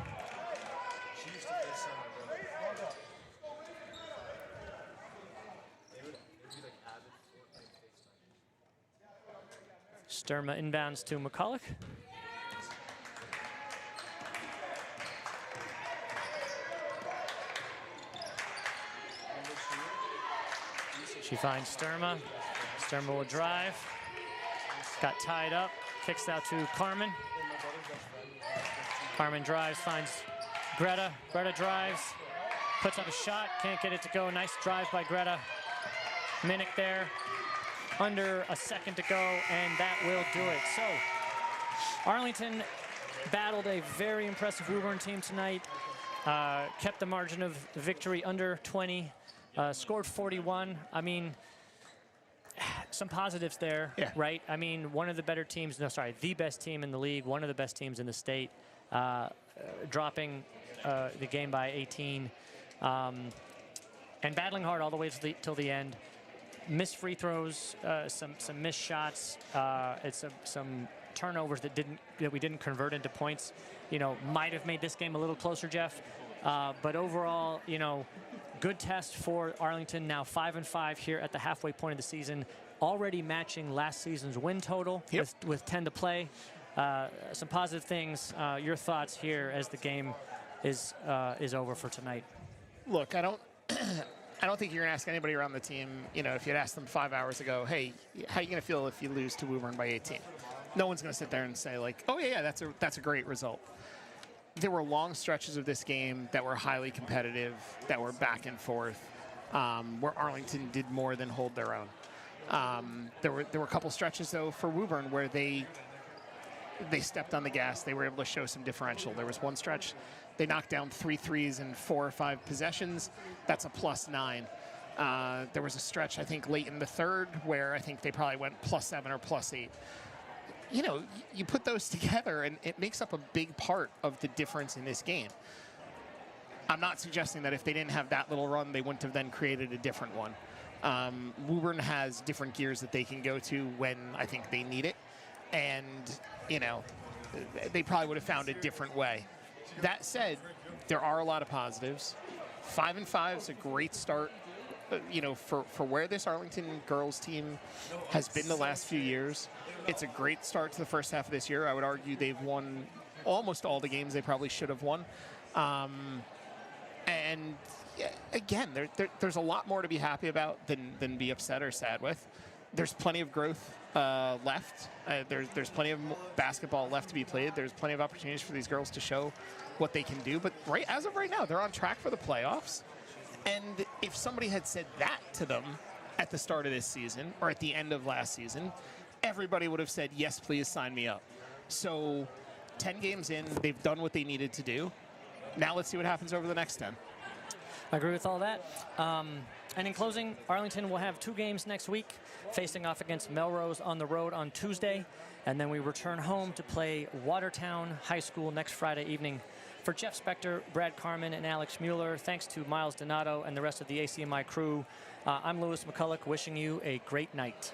[SPEAKER 1] Sturma inbounds to McCulloch. She finds Sturma. Sturma will drive. Got tied up. Kicks out to Carmen. Carmen drives, finds Greta. Greta drives, puts up a shot, can't get it to go. Nice drive by Greta. Minnick there. Under a second to go, and that will do it. So, Arlington battled a very impressive Woburn team tonight. Kept the margin of victory under 20. Scored 41. I mean, some positives there,
[SPEAKER 2] Yeah.
[SPEAKER 1] right? I mean, one of the better teams, no, sorry, the best team in the league, one of the best teams in the state, dropping the game by 18, and battling hard all the way till the end. Missed free throws, some missed shots. It's some turnovers that we didn't convert into points, might have made this game a little closer, Jeff. But overall, good test for Arlington. Now 5-5 here at the halfway point of the season, already matching last season's win total with 10 to play. Some positive things. Your thoughts here as the game is over for tonight?
[SPEAKER 2] Look, I don't think you're going to ask anybody around the team, if you'd asked them 5 hours ago, hey, how are you going to feel if you lose to Woburn by 18? No one's going to sit there and say, like, oh, yeah, that's a great result. There were long stretches of this game that were highly competitive, that were back and forth, where Arlington did more than hold their own. There were a couple stretches, though, for Woburn where they stepped on the gas. They were able to show some differential. There was one stretch they knocked down 3 threes in 4 or 5 possessions. That's a +9. There was a stretch, I think, late in the third where I think they probably went +7 or +8. You put those together, and it makes up a big part of the difference in this game. I'm not suggesting that if they didn't have that little run, they wouldn't have then created a different one. Woburn has different gears that they can go to when I think they need it. And, they probably would have found a different way. That said, there are a lot of positives. 5-5 is a great start, for where this Arlington girls team has been the last few years. It's a great start to the first half of this year. I would argue they've won almost all the games they probably should have won. And again, there's a lot more to be happy about than be upset or sad with. There's plenty of growth left. There's plenty of basketball left to be played. There's plenty of opportunities for these girls to show what they can do. But as of right now, they're on track for the playoffs. And if somebody had said that to them at the start of this season or at the end of last season, everybody would have said, yes, please sign me up. So 10 games in, they've done what they needed to do. Now let's see what happens over the next 10.
[SPEAKER 1] I agree with all that. And in closing, Arlington will have 2 games next week, facing off against Melrose on the road on Tuesday. And then we return home to play Watertown High School next Friday evening. For Jeff Spector, Brad Carman, and Alex Mueller, thanks to Miles Donato and the rest of the ACMi crew, I'm Lewis McCulloch, wishing you a great night.